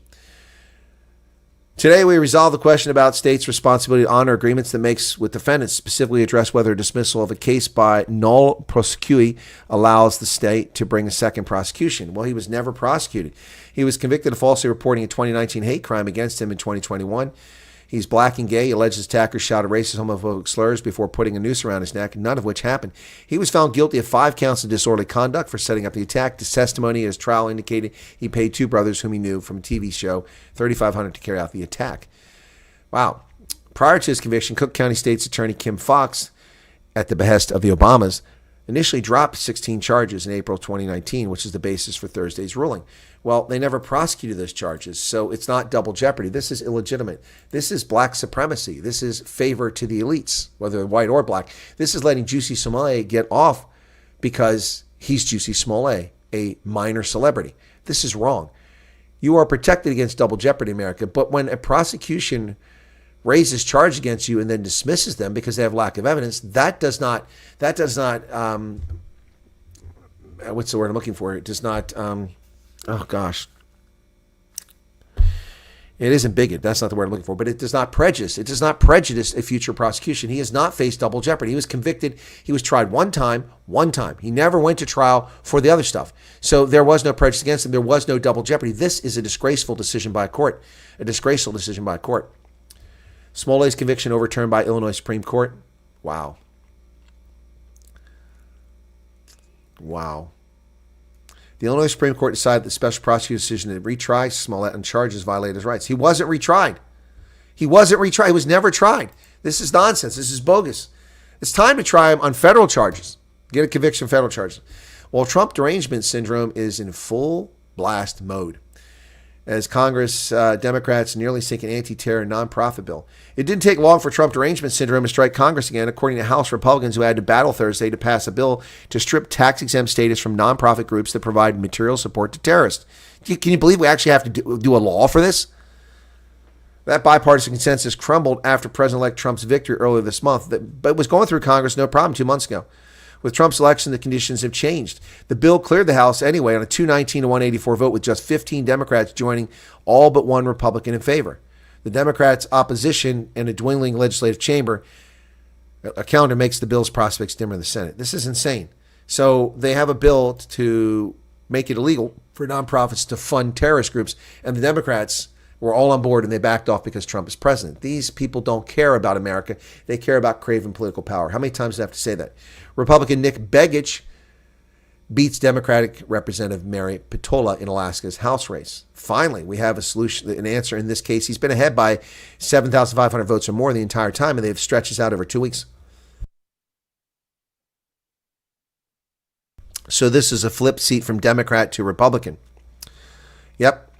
Today, we resolve the question about states' responsibility to honor agreements that makes with defendants, specifically address whether dismissal of a case by null prosequi allows the state to bring a second prosecution. Well, he was never prosecuted. He was convicted of falsely reporting a 2019 hate crime against him in 2021. He's black and gay. He alleged his attacker shouted racist, homophobic slurs before putting a noose around his neck, none of which happened. He was found guilty of 5 counts of disorderly conduct for setting up the attack. His testimony at his trial indicated he paid 2 brothers whom he knew from a TV show $3,500 to carry out the attack. Wow. Prior to his conviction, Cook County State's Attorney Kim Foxx, at the behest of the Obamas, initially dropped 16 charges in April 2019, which is the basis for Thursday's ruling. Well, they never prosecuted those charges, so it's not double jeopardy. This is illegitimate. This is black supremacy. This is favor to the elites, whether they're white or black. This is letting Juicy Smollett get off because he's Juicy Smollett, a minor celebrity. This is wrong. You are protected against double jeopardy, America, but when a prosecution raises charge against you and then dismisses them because they have lack of evidence, that does not what's the word I'm looking for? It does not, oh gosh. It isn't bigot. That's not the word I'm looking for, but it does not prejudice. It does not prejudice a future prosecution. He has not faced double jeopardy. He was convicted. He was tried one time. He never went to trial for the other stuff. So there was no prejudice against him. There was no double jeopardy. This is a disgraceful decision by a court. A disgraceful decision by a court. Smollett's conviction overturned by Illinois Supreme Court. Wow. The Illinois Supreme Court decided the special prosecutor's decision to retry Smollett on charges violated his rights. He wasn't retried. He was never tried. This is nonsense. This is bogus. It's time to try him on federal charges. Get a conviction on federal charges. Well, Trump derangement syndrome is in full blast mode as Congress Democrats nearly sink an anti-terror nonprofit bill. It didn't take long for Trump derangement syndrome to strike Congress again, according to House Republicans who had to battle Thursday to pass a bill to strip tax-exempt status from nonprofit groups that provide material support to terrorists. Can you believe we actually have to do a law for this? That bipartisan consensus crumbled after President-elect Trump's victory earlier this month, but it was going through Congress no problem 2 months ago. With Trump's election, the conditions have changed. The bill cleared the House anyway on a 219 to 184 vote with just 15 Democrats joining all but one Republican in favor. The Democrats' opposition and a dwindling legislative chamber, a calendar makes the bill's prospects dimmer in the Senate. This is insane. So they have a bill to make it illegal for nonprofits to fund terrorist groups, and the Democrats were all on board and they backed off because Trump is president. These people don't care about America. They care about craving political power. How many times do I have to say that? Republican Nick Begich beats Democratic Representative Mary Petola in Alaska's House race. Finally, we have a solution, an answer in this case. He's been ahead by 7,500 votes or more the entire time, and they've stretched this out over 2 weeks. So this is a flip seat from Democrat to Republican. Yep.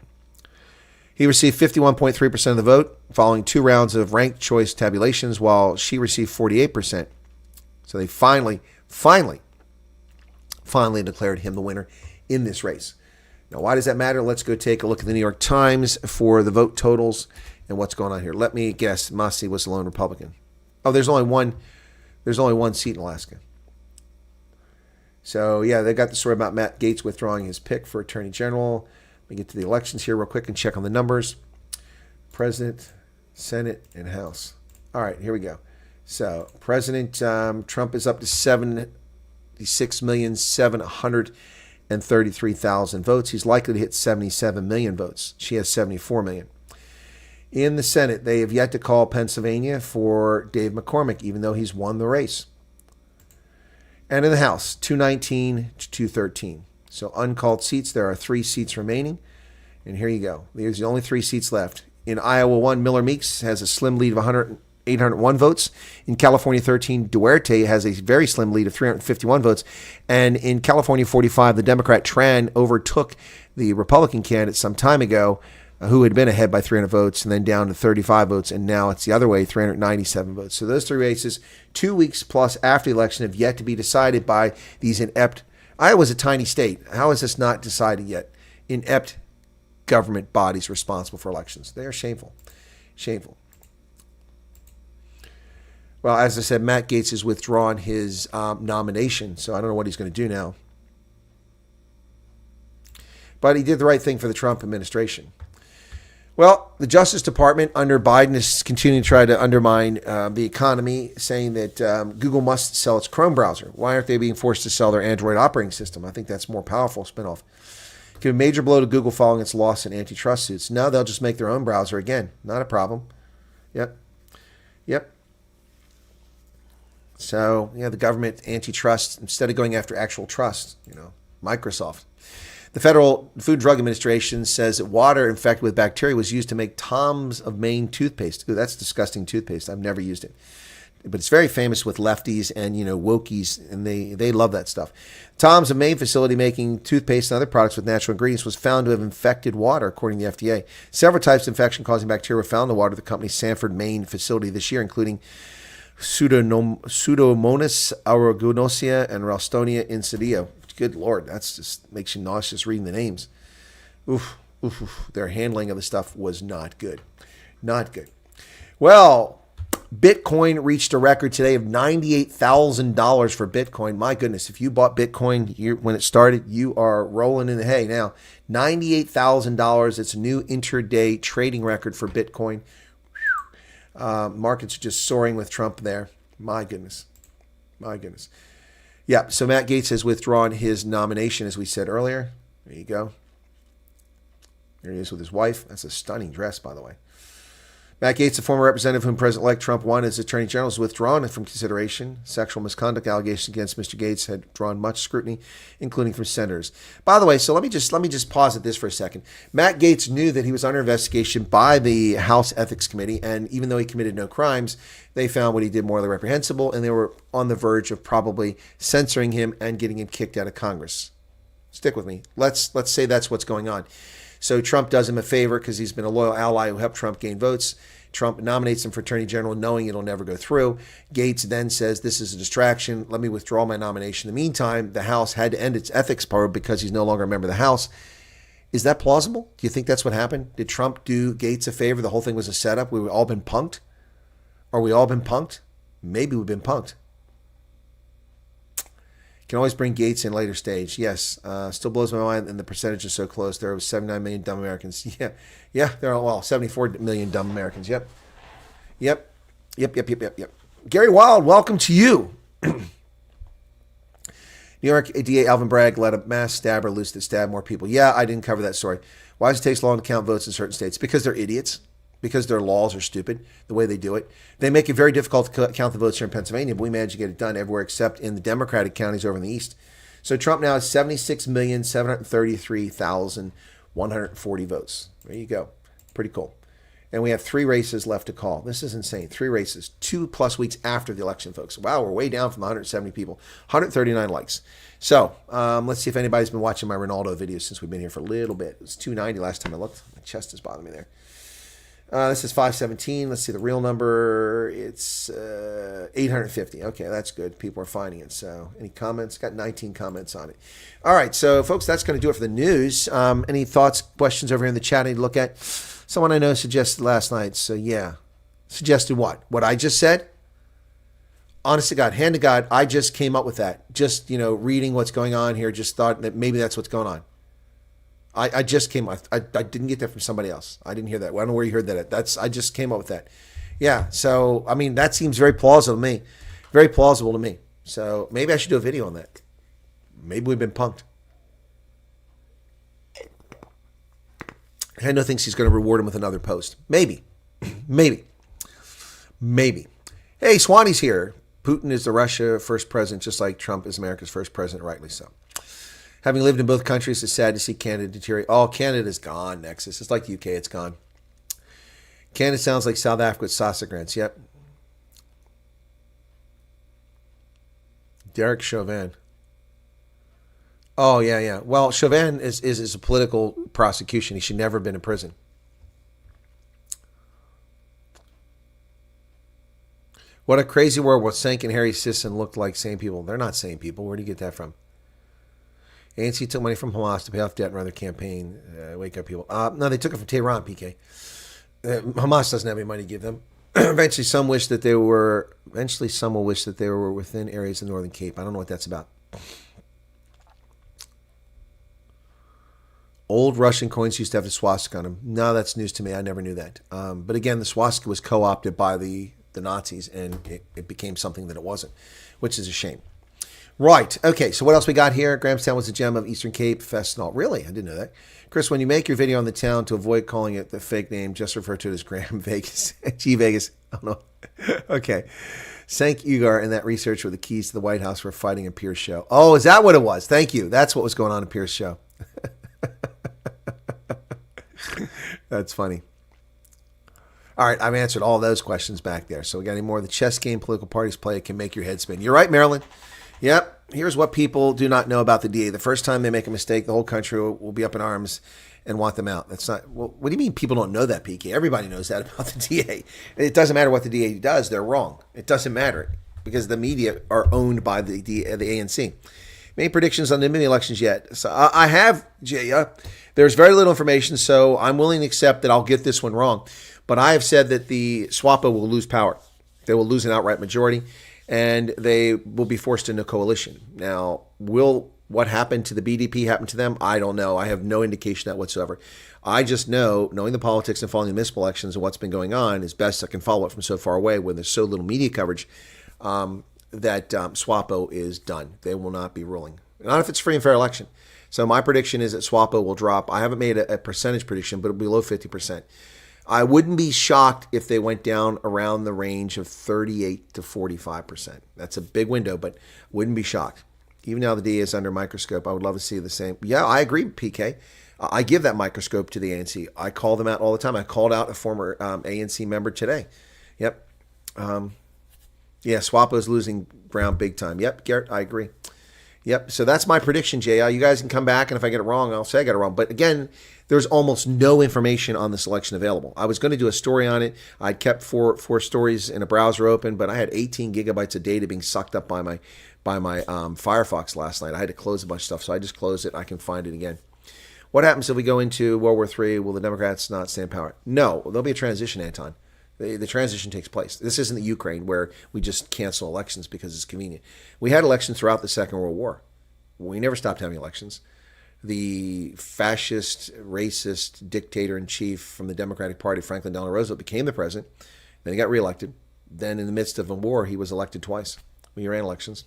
He received 51.3% of the vote following 2 rounds of ranked choice tabulations, while she received 48%. So they finally declared him the winner in this race. Now, why does that matter? Let's go take a look at the New York Times for the vote totals and what's going on here. Let me guess. Massey was the lone Republican. Oh, there's only one seat in Alaska. So, yeah, they got the story about Matt Gaetz withdrawing his pick for Attorney General. Let me get to the elections here real quick and check on the numbers. President, Senate, and House. All right, here we go. So President Trump is up to 76,733,000 votes. He's likely to hit 77 million votes. She has 74 million. In the Senate, they have yet to call Pennsylvania for Dave McCormick, even though he's won the race. And in the House, 219 to 213. So uncalled seats, there are 3 seats remaining. And here you go. There's the only 3 seats left. In Iowa 1, Miller Meeks has a slim lead of 801 votes. In California 13, Duarte has a very slim lead of 351 votes. And in California 45, the Democrat Tran overtook the Republican candidate some time ago, who had been ahead by 300 votes and then down to 35 votes. And now it's the other way, 397 votes. So those 3 races, 2 weeks plus after the election, have yet to be decided by these inept. Iowa's a tiny state. How is this not decided yet? Inept government bodies responsible for elections. They are shameful. Shameful. Well, as I said, Matt Gaetz has withdrawn his nomination, so I don't know what he's going to do now. But he did the right thing for the Trump administration. Well, the Justice Department under Biden is continuing to try to undermine the economy, saying that Google must sell its Chrome browser. Why aren't they being forced to sell their Android operating system? I think that's a more powerful spinoff. Give a major blow to Google following its loss in antitrust suits. Now they'll just make their own browser again. Not a problem. Yep. So, the government antitrust, instead of going after actual trust, Microsoft. The Federal Food and Drug Administration says that water infected with bacteria was used to make Tom's of Maine toothpaste. Ooh, that's disgusting toothpaste. I've never used it. But it's very famous with lefties and, wokies, and they love that stuff. Tom's of Maine facility making toothpaste and other products with natural ingredients was found to have infected water, according to the FDA. Several types of infection-causing bacteria were found in the water of the company's Sanford, Maine facility this year, including Pseudomonas aeruginosa and Ralstonia insidio. Good Lord, that's just makes you nauseous reading the names. Oof. Their handling of the stuff was not good. Not good. Well, Bitcoin reached a record today of $98,000 for Bitcoin. My goodness, if you bought Bitcoin when it started, you are rolling in the hay now. $98,000. It's a new intraday trading record for Bitcoin. Markets are just soaring with Trump there. My goodness. Yeah, so Matt Gaetz has withdrawn his nomination, as we said earlier. There you go. There he is with his wife. That's a stunning dress, by the way. Matt Gaetz, the former representative whom President-elect Trump wanted as Attorney General, is withdrawn from consideration. Sexual misconduct allegations against Mr. Gaetz had drawn much scrutiny, including from senators. By the way, so let me just pause at this for a second. Matt Gaetz knew that he was under investigation by the House Ethics Committee, and even though he committed no crimes, they found what he did morally reprehensible, and they were on the verge of probably censoring him and getting him kicked out of Congress. Stick with me. Let's say that's what's going on. So Trump does him a favor because he's been a loyal ally who helped Trump gain votes. Trump nominates him for Attorney General knowing it'll never go through. Gaetz then says, this is a distraction. Let me withdraw my nomination. In the meantime, the House had to end its ethics probe because he's no longer a member of the House. Is that plausible? Do you think that's what happened? Did Trump do Gaetz a favor? The whole thing was a setup. We've all been punked? Are we all been punked? Maybe we've been punked. Can always bring Gaetz in later stage. Yes. Still blows my mind, and the percentage is so close. There are 79 million dumb Americans. Yeah. There are, 74 million dumb Americans. Yep. Gary Wild, welcome to you. New York DA Alvin Bragg let a mass stabber loose that stabbed more people. Yeah, I didn't cover that story. Why does it take so long to count votes in certain states? Because they're idiots. Because their laws are stupid, the way they do it. They make it very difficult to count the votes here in Pennsylvania, but we managed to get it done everywhere except in the Democratic counties over in the east. So Trump now has 76,733,140 votes. There you go. Pretty cool. And we have 3 races left to call. This is insane. 3 races, 2+ weeks after the election, folks. Wow, we're way down from 170 people. 139 likes. So let's see if anybody's been watching my Renaldo videos since we've been here for a little bit. It was 290 last time I looked. My chest is bothering me there. This is 517. Let's see the real number. It's 850. Okay, that's good. People are finding it. So any comments? Got 19 comments on it. All right, so folks, that's going to do it for the news. Any thoughts, questions over here in the chat I need to look at? Someone I know suggested last night. So yeah. Suggested what? What I just said? Honest to God, hand to God, I just came up with that. Just, reading what's going on here, just thought that maybe that's what's going on. I just came up. I didn't get that from somebody else. I didn't hear that. I don't know where you heard that at. I just came up with that. Yeah. So, I mean, that seems very plausible to me. Very plausible to me. So maybe I should do a video on that. Maybe we've been punked. Hendo thinks he's going to reward him with another post. Maybe. Maybe. Hey, Swanee's here. Putin is the Russia first president, just like Trump is America's first president, rightly so. Having lived in both countries, it's sad to see Canada deteriorate. Oh, Canada's gone, Nexus. It's like the UK, it's gone. Canada sounds like South Africa with Sassafrans. Yep. Derek Chauvin. Oh, yeah. Well, Chauvin is a political prosecution. He should never have been in prison. What a crazy world. What Sank and Harry Sisson looked like sane people. They're not sane people. Where do you get that from? ANC took money from Hamas to pay off debt and run their campaign. Wake up, people. No, they took it from Tehran, PK. Hamas doesn't have any money to give them. Eventually, some will wish that they were within areas of the Northern Cape. I don't know what that's about. Old Russian coins used to have the swastika on them. No, that's news to me. I never knew that. But again, the swastika was co-opted by the Nazis, and it became something that it wasn't, which is a shame. Right. Okay, so what else we got here? Grahamstown was a gem of Eastern Cape Festnal. Really? I didn't know that. Chris, when you make your video on the town, to avoid calling it the fake name, just refer to it as Graham Vegas. G Vegas. I don't know. Okay. Sank Ugar and that researcher with the keys to the White House were fighting in Pierce show. Oh, is that what it was? Thank you. That's what was going on in Pierce show. That's funny. All right, I've answered all those questions back there. So we got any more of the chess game political parties play? It can make your head spin. You're right, Marilyn. Yep. Here's what people do not know about the DA. The first time they make a mistake, the whole country will be up in arms and want them out. That's not. Well, what do you mean people don't know that, PK? Everybody knows that about the DA. It doesn't matter what the DA does; they're wrong. It doesn't matter because the media are owned by the ANC. Many predictions on the mini elections yet. So I have, Jay. There's very little information, so I'm willing to accept that I'll get this one wrong. But I have said that the SWAPO will lose power. They will lose an outright majority, and they will be forced into coalition. Now, will what happened to the BDP happen to them? I don't know. I have no indication of that whatsoever. I just know, knowing the politics and following the municipal elections and what's been going on, as best I can follow it from so far away when there's so little media coverage, that SWAPO is done. They will not be ruling. Not if it's free and fair election. So my prediction is that SWAPO will drop. I haven't made a percentage prediction, but it'll be below 50%. I wouldn't be shocked if they went down around the range of 38 to 45%. That's a big window, but wouldn't be shocked. Even now the DA is under a microscope. I would love to see the same. Yeah, I agree, PK. I give that microscope to the ANC. I call them out all the time. I called out a former ANC member today. Yep. Yeah, SWAPO's losing ground big time. Yep, Garrett, I agree. Yep, so that's my prediction, JL. You guys can come back, and if I get it wrong, I'll say I got it wrong. But again, there's almost no information on this election available. I was going to do a story on it. I kept four stories in a browser open, but I had 18 gigabytes of data being sucked up by my Firefox last night. I had to close a bunch of stuff, so I just closed it. I can find it again. What happens if we go into World War III? Will the Democrats not stay in power? No, there'll be a transition, Anton. The transition takes place. This isn't the Ukraine where we just cancel elections because it's convenient. We had elections throughout the Second World War. We never stopped having elections. The fascist, racist dictator-in-chief from the Democratic Party, Franklin Delano Roosevelt, became the president. Then he got reelected. Then in the midst of a war, he was elected twice. We ran elections.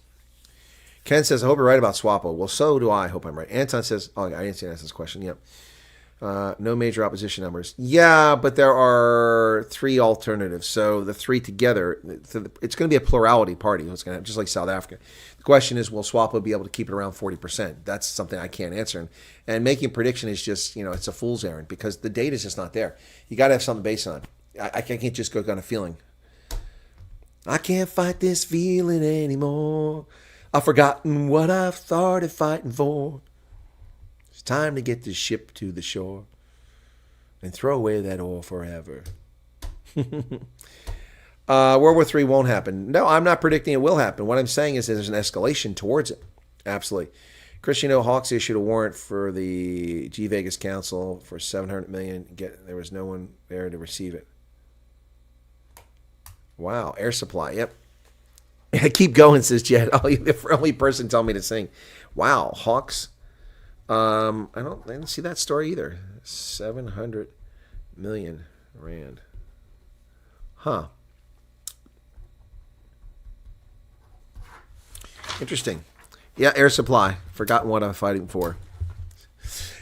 Ken says, I hope you're right about SWAPO. Well, so do I. Hope I'm right. Anton says, oh, I didn't see Anton's question. Yep. No major opposition numbers. Yeah, but there are three alternatives. So the three together, it's going to be a plurality party. It's going to have, just like South Africa. The question is, will SWAPO be able to keep it around 40%? That's something I can't answer. And making a prediction is just, it's a fool's errand because the data is just not there. You got to have something based on. I can't just go on a feeling. I can't fight this feeling anymore. I've forgotten what I've started fighting for. It's time to get this ship to the shore and throw away that oil forever. World War III won't happen. No, I'm not predicting it will happen. What I'm saying is that there's an escalation towards it. Absolutely. Chris, Hawks issued a warrant for the G Vegas Council for $700 million. There was no one there to receive it. Wow. Air supply. Yep. Keep going, says Jed. Oh, you're the only person telling me to sing. Wow. Hawks. I didn't see that story either. 700 million rand. Huh. Interesting. Yeah, air supply. Forgotten what I'm fighting for.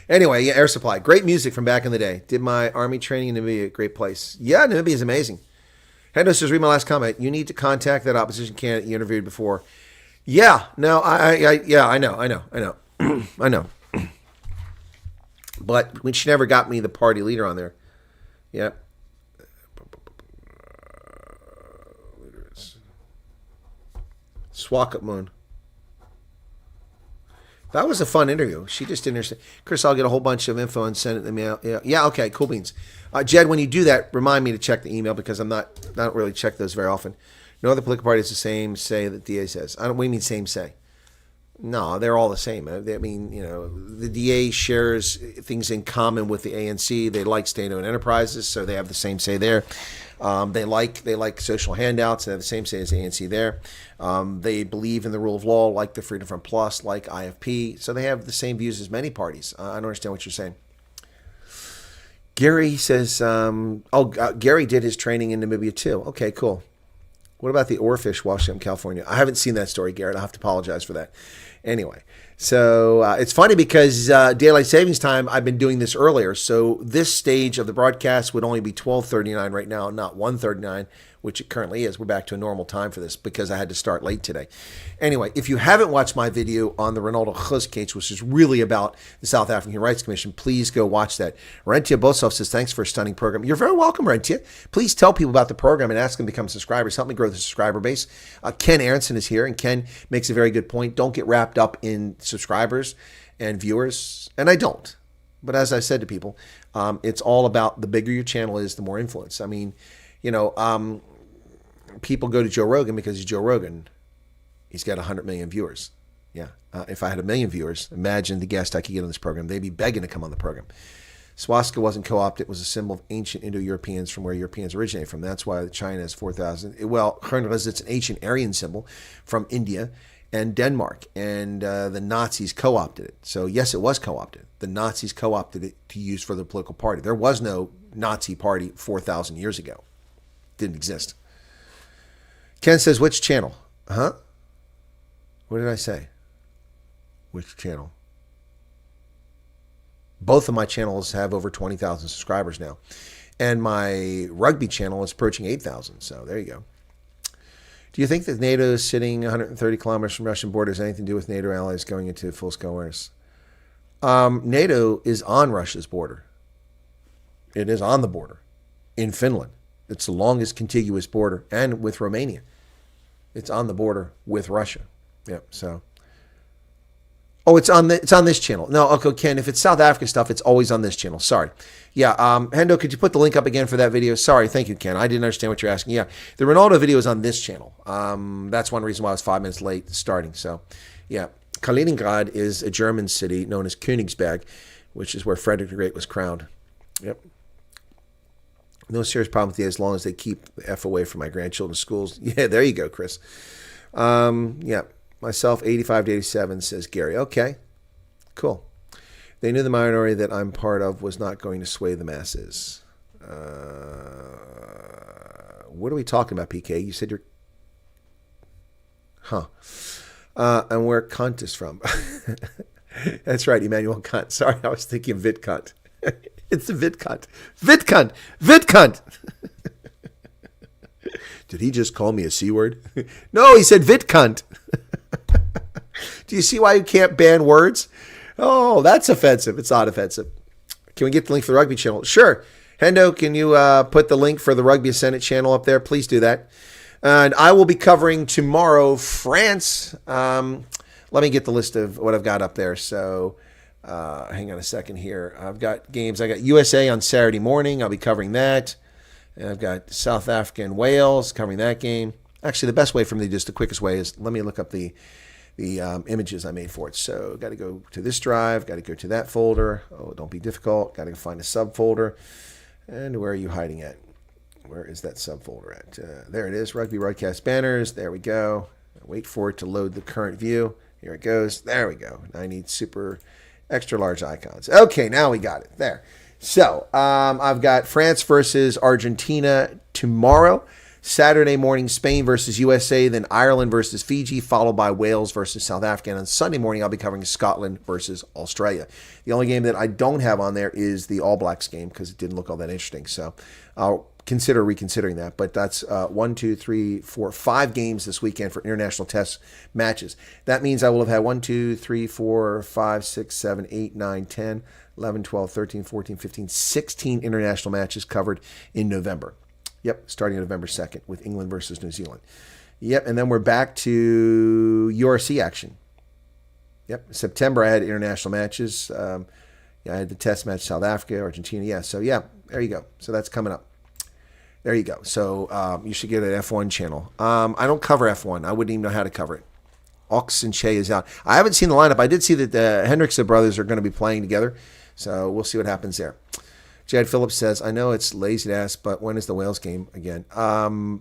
Anyway, yeah, air supply. Great music from back in the day. Did my army training in Namibia. Great place. Yeah, Namibia is amazing. Hendo says, read my last comment. You need to contact that opposition candidate you interviewed before. Yeah, no, I know. I know. But when she never got me the party leader on there. Yep. Swakopmund. That was a fun interview. She just didn't understand. Chris, I'll get a whole bunch of info and send it in the mail. Yeah, okay, cool beans. Jed, when you do that, remind me to check the email because I don't really check those very often. No other political party is the same say that DA says. What do you mean same say? No, they're all the same. I mean, the DA shares things in common with the ANC. They like state-owned enterprises, so they have the same say there. They like social handouts. They have the same say as the ANC there. They believe in the rule of law, like the Freedom Front Plus, like IFP. So they have the same views as many parties. I don't understand what you're saying. Gary says, Gary did his training in Namibia too. Okay, cool. What about the oarfish washing up in California? I haven't seen that story, Garrett. I'll have to apologize for that. Anyway, so it's funny because daylight savings time, I've been doing this earlier. So this stage of the broadcast would only be 12:39 right now, not 1:39, which it currently is. We're back to a normal time for this because I had to start late today. Anyway, if you haven't watched my video on the Ronaldo Gouws case, which is really about the South African Human Rights Commission, please go watch that. Rentia Bosov says, thanks for a stunning program. You're very welcome, Rentia. Please tell people about the program and ask them to become subscribers. Help me grow the subscriber base. Ken Aronson is here, and Ken makes a very good point. Don't get wrapped up in subscribers and viewers, and I don't. But as I said to people, it's all about the bigger your channel is, the more influence. I mean, people go to Joe Rogan because he's Joe Rogan. He's got 100 million viewers. Yeah. If I had 1 million viewers, imagine the guest I could get on this program. They'd be begging to come on the program. Swastika wasn't co-opted. It was a symbol of ancient Indo-Europeans from where Europeans originate from. That's why China has 4,000. Well, it's an ancient Aryan symbol from India and Denmark. And the Nazis co-opted it. So, yes, it was co-opted. The Nazis co-opted it to use for their political party. There was no Nazi party 4,000 years ago. Didn't exist. Ken says, which channel? Huh? What did I say? Which channel? Both of my channels have over 20,000 subscribers now. And my rugby channel is approaching 8,000. So there you go. Do you think that NATO is sitting 130 kilometers from Russian border has anything to do with NATO allies going into full-scale wars? NATO is on Russia's border. It is on the border in Finland. It's the longest contiguous border, and with Romania. It's on the border with Russia. Yep. So, it's on this channel. No, okay, Ken. If it's South Africa stuff, it's always on this channel. Sorry. Yeah. Hendo, could you put the link up again for that video? Sorry. Thank you, Ken. I didn't understand what you're asking. Yeah, the Ronaldo video is on this channel. That's one reason why I was 5 minutes late starting. So, yeah. Kaliningrad is a German city known as Königsberg, which is where Frederick the Great was crowned. Yep. No serious problem with the as long as they keep the F away from my grandchildren's schools. Yeah, there you go, Chris. Yeah, myself, 85 to 87, says Gary. Okay, cool. They knew the minority that I'm part of was not going to sway the masses. What are we talking about, PK? You said you're... Huh. And where cunt is from. That's right, Emmanuel Cunt. Sorry, I was thinking of Vit Cunt. It's the VidCunt. VidCunt. VidCunt. Did he just call me a C word? No, he said VidCunt. Do you see why you can't ban words? Oh, that's offensive. It's not offensive. Can we get the link for the rugby channel? Sure. Hendo, can you put the link for the Rugby Senate channel up there? Please do that. And I will be covering tomorrow France. Let me get the list of what I've got up there. So... hang on a second here. I've got games. I got USA on Saturday morning. I'll be covering that. And I've got South Africa and Wales covering that game. Actually, the best way for me, just the quickest way, is let me look up the images I made for it. So got to go to this drive. Got to go to that folder. Oh, don't be difficult. Got to find a subfolder. And where are you hiding at? Where is that subfolder at? There it is. Rugby broadcast banners. There we go. Wait for it to load the current view. Here it goes. There we go. I need super... extra large icons. Okay, now we got it. There. So, I've got France versus Argentina tomorrow. Saturday morning, Spain versus USA. Then Ireland versus Fiji, followed by Wales versus South Africa. And on Sunday morning, I'll be covering Scotland versus Australia. The only game that I don't have on there is the All Blacks game because it didn't look all that interesting. So, I'll consider reconsidering that. But that's 1, 2, 3, 4, 5 games this weekend for international test matches. That means I will have had 1, 2, 3, 4, 5, 6, 7, 8, 9, 10, 11, 12, 13, 14, 15, 16 international matches covered in November. Yep, starting on November 2nd with England versus New Zealand. Yep, and then we're back to URC action. Yep, September I had international matches. I had the test match, South Africa, Argentina. Yeah, so yeah, there you go. So that's coming up. There you go. So you should get an F1 channel. I don't cover F1. I wouldn't even know how to cover it. Ox and Che is out. I haven't seen the lineup. I did see that the Hendrickson brothers are going to be playing together. So we'll see what happens there. Jed Phillips says, I know it's lazy to ask, but when is the Wales game again?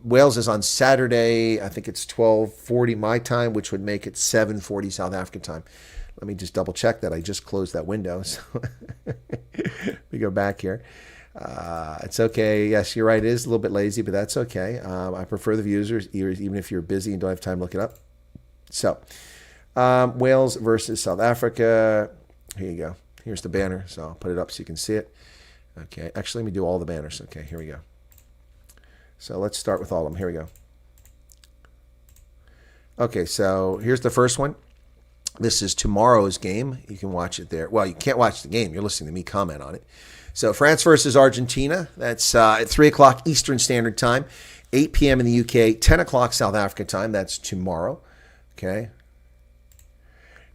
Wales is on Saturday. I think it's 12:40 my time, which would make it 7:40 South African time. Let me just double check that. I just closed that window. So we go back here. It's okay. Yes, you're right. It is a little bit lazy, but that's okay. I prefer the views, even if you're busy and don't have time to look it up. So, Wales versus South Africa. Here you go. Here's the banner. So I'll put it up so you can see it. Okay. Actually, let me do all the banners. Okay, here we go. So let's start with all of them. Here we go. Okay, so here's the first one. This is tomorrow's game. You can watch it there. Well, you can't watch the game. You're listening to me comment on it. So France versus Argentina. That's at 3 o'clock Eastern Standard Time, 8 p.m. in the UK, 10 o'clock South Africa time. That's tomorrow. Okay.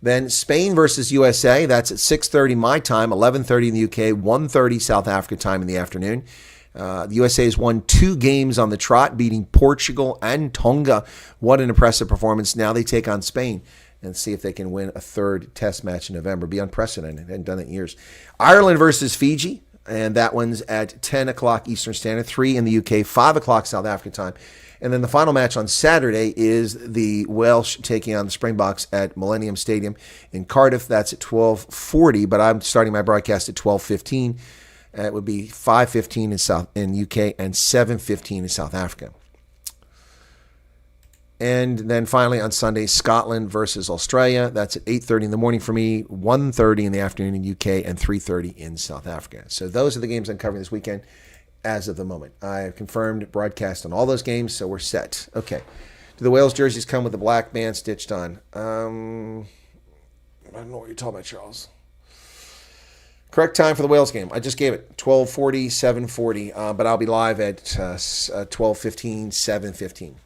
Then Spain versus USA. That's at 6:30 my time, 11:30 in the UK, 1:30 South Africa time in the afternoon. The USA has won 2 games on the trot, beating Portugal and Tonga. What an impressive performance. Now they take on Spain and see if they can win a 3rd test match in November. Be unprecedented. Hadn't done it in years. Ireland versus Fiji, and that one's at 10 o'clock Eastern Standard, 3 in the UK, 5 o'clock South Africa time. And then the final match on Saturday is the Welsh taking on the Springboks at Millennium Stadium in Cardiff. That's at 12:40, but I'm starting my broadcast at 12:15. It would be 5:15 in UK and 7:15 in South Africa. And then finally on Sunday, Scotland versus Australia. That's at 8:30 in the morning for me, 1:30 in the afternoon in UK, and 3:30 in South Africa. So those are the games I'm covering this weekend as of the moment. I have confirmed broadcast on all those games, so we're set. Okay. Do the Wales jerseys come with the black band stitched on? I don't know what you're talking about, Charles. Correct time for the Wales game. I just gave it 12:40, 7:40, but I'll be live at 12:15, 7:15.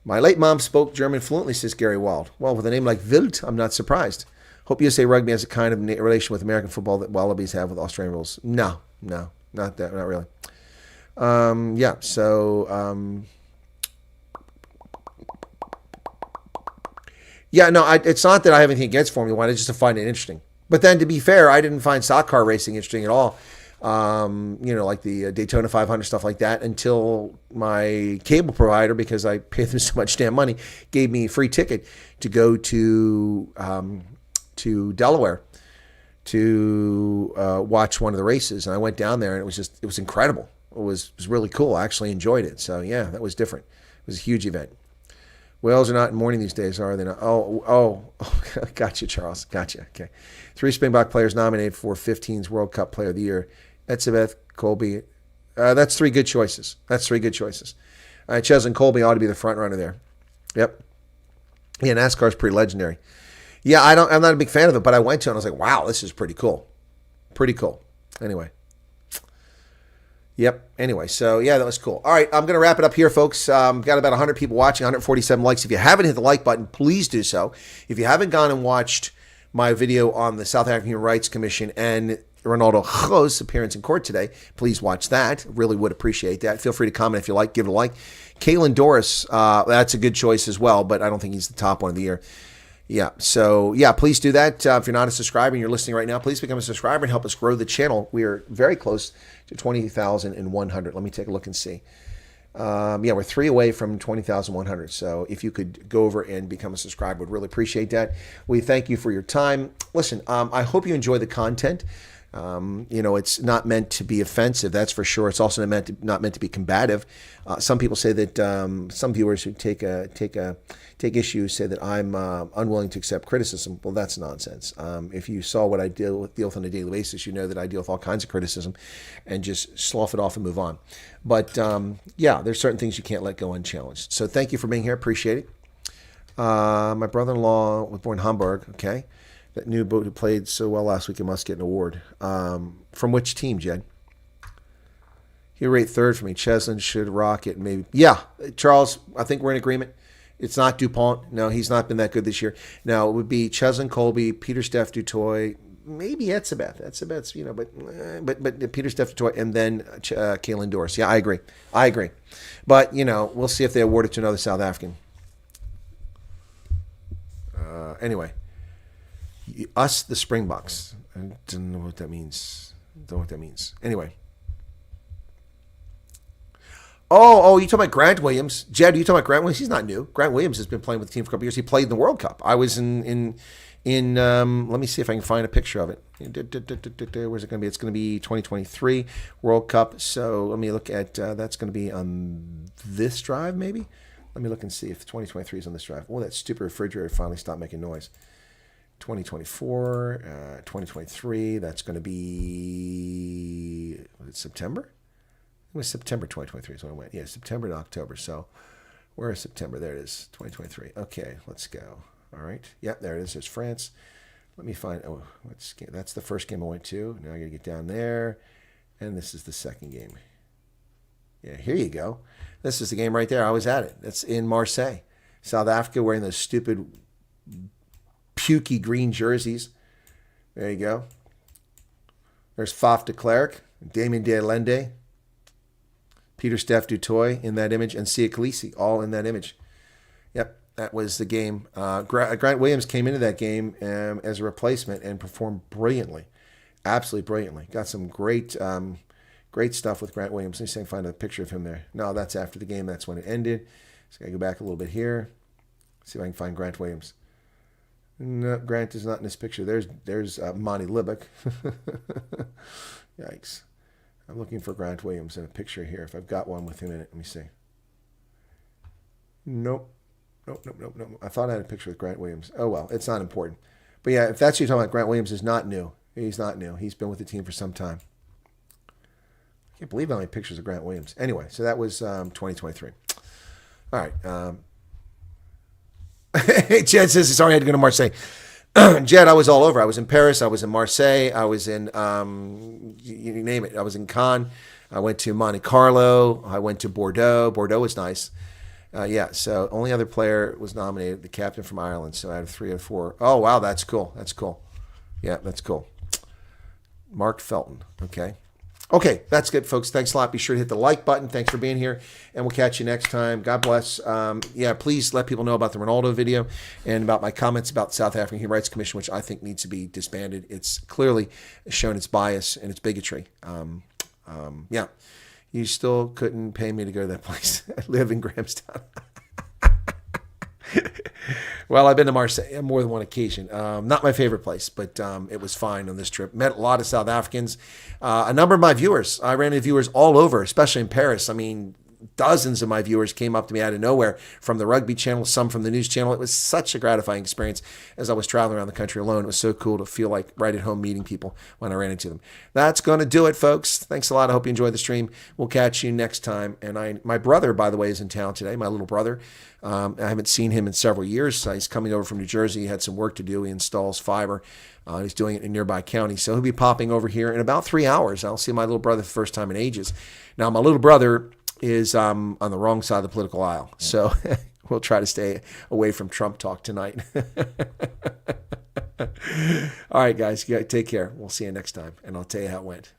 My late mom spoke German fluently, says Gary Wild. Well, with a name like Wild, I'm not surprised. Hope USA Rugby has a kind of relation with American football that Wallabies have with Australian rules. No, not that, not really. Yeah, so... yeah, no, it's not that I have anything against Formula One. It's just to find it interesting. But then, to be fair, I didn't find stock car racing interesting at all. Like the Daytona 500, stuff like that, until my cable provider, because I paid them so much damn money, gave me a free ticket to go to Delaware to watch one of the races. And I went down there, and it was incredible. It was really cool. I actually enjoyed it. So, yeah, that was different. It was a huge event. Whales are not in mourning these days, are they not? Oh, gotcha, Charles. Gotcha. Okay. 3 Springbok players nominated for 15's World Cup Player of the Year. Etzebeth, Colby. That's 3 good choices. Ches and Colby ought to be the front runner there. Yep. Yeah, NASCAR's pretty legendary. Yeah, I'm not a big fan of it, but I went to it and I was like, wow, this is pretty cool. Pretty cool. Anyway. Yep. Anyway, so yeah, that was cool. All right, I'm going to wrap it up here, folks. Got about 100 people watching, 147 likes. If you haven't hit the like button, please do so. If you haven't gone and watched my video on the South African Human Rights Commission and Ronaldo Gouws' appearance in court today, please watch that. Really would appreciate that. Feel free to comment if you like. Give it a like. Kalen Doris, that's a good choice as well, but I don't think he's the top one of the year. Yeah, so yeah, please do that. If you're not a subscriber and you're listening right now, please become a subscriber and help us grow the channel. We are very close to 20,100. Let me take a look and see. Yeah, we're 3 away from 20,100. So if you could go over and become a subscriber, we'd really appreciate that. We thank you for your time. Listen, I hope you enjoy the content. It's not meant to be offensive, that's for sure. It's also not meant to be combative. Some people say that some viewers who take issue say that I'm unwilling to accept criticism. Well, that's nonsense. If you saw what I deal with on a daily basis, you know that I deal with all kinds of criticism and just slough it off and move on. But yeah, there's certain things you can't let go unchallenged. So thank you for being here. Appreciate it. My brother-in-law was born in Hamburg. Okay. That new boat who played so well last week and must get an award. From which team, Jed? He'll rate 3rd for me. Cheslin should rock it, maybe. Yeah, Charles, I think we're in agreement. It's not DuPont. No, he's not been that good this year. Now, it would be Cheslin, Colby, Peter Steph Dutoy, maybe Etzebeth. Etzebeth's, but Peter Steph Dutoy, and then Kalen Doris. Yeah, I agree. But, we'll see if they award it to another South African. Anyway. Us, the Springboks. I don't know what that means. Anyway. Oh, you talking about Grant Williams? Jed, are you talking about Grant Williams? He's not new. Grant Williams has been playing with the team for a couple years. He played in the World Cup. I was in let me see if I can find a picture of it. Where's it going to be? It's going to be 2023 World Cup. So let me look at, that's going to be on this drive, maybe? Let me look and see if 2023 is on this drive. Oh, that stupid refrigerator finally stopped making noise. 2024, 2023, that's going to be, was it September? It was September 2023 is when I went. Yeah, September to October. So where is September? There it is, 2023. Okay, let's go. All right. Yep, there it is. There's France. Let me find, that's the first game I went to. Now I got to get down there. And this is the second game. Yeah, here you go. This is the game right there. I was at it. That's in Marseille. South Africa wearing those stupid pukey green jerseys. There you go. There's Faf de Klerk, Damien de Allende, Peter Steph Dutoy in that image, and Sia Khaleesi all in that image. Yep, that was the game. Grant Williams came into that game as a replacement and performed brilliantly. Absolutely brilliantly. Got some great stuff with Grant Williams. Let me see if I can find a picture of him there. No, that's after the game. That's when it ended. So I go back a little bit here. See if I can find Grant Williams. No, Grant is not in this picture. There's Monty Libbek. Yikes. I'm looking for Grant Williams in a picture here. If I've got one with him in it, let me see. Nope. I thought I had a picture with Grant Williams. Oh, well, it's not important. But yeah, if that's what you're talking about, Grant Williams is not new. He's not new. He's been with the team for some time. I can't believe how many pictures of Grant Williams. Anyway, so that was 2023. All right. Jed says he's already had to go to Marseille. Jed, I was all over. I was in Paris. I was in Marseille. I was in, you name it. I was in Cannes. I went to Monte Carlo. I went to Bordeaux. Bordeaux was nice. Yeah, so only other player was nominated, the captain from Ireland. So out of 3 or 4. Oh, wow, that's cool. That's cool. Yeah, that's cool. Mark Felton. Okay, that's good, folks. Thanks a lot. Be sure to hit the like button. Thanks for being here, and we'll catch you next time. God bless. Please let people know about the Ronaldo video and about my comments about the South African Human Rights Commission, which I think needs to be disbanded. It's clearly shown its bias and its bigotry. You still couldn't pay me to go to that place. I live in Grahamstown. Well, I've been to Marseille on more than one occasion. Not my favorite place, but it was fine on this trip. Met a lot of South Africans. A number of my viewers. I ran into viewers all over, especially in Paris. I mean, dozens of my viewers came up to me out of nowhere from the rugby channel, some from the news channel. It was such a gratifying experience as I was traveling around the country alone. It was so cool to feel like right at home meeting people when I ran into them. That's going to do it, folks. Thanks a lot. I hope you enjoyed the stream. We'll catch you next time. And my brother, by the way, is in town today, my little brother. I haven't seen him in several years. He's coming over from New Jersey. He had some work to do. He installs fiber. He's doing it in nearby counties. So he'll be popping over here in about 3 hours. I'll see my little brother for the first time in ages. Now, my little brother is on the wrong side of the political aisle. So we'll try to stay away from Trump talk tonight. All right, guys, take care. We'll see you next time, and I'll tell you how it went.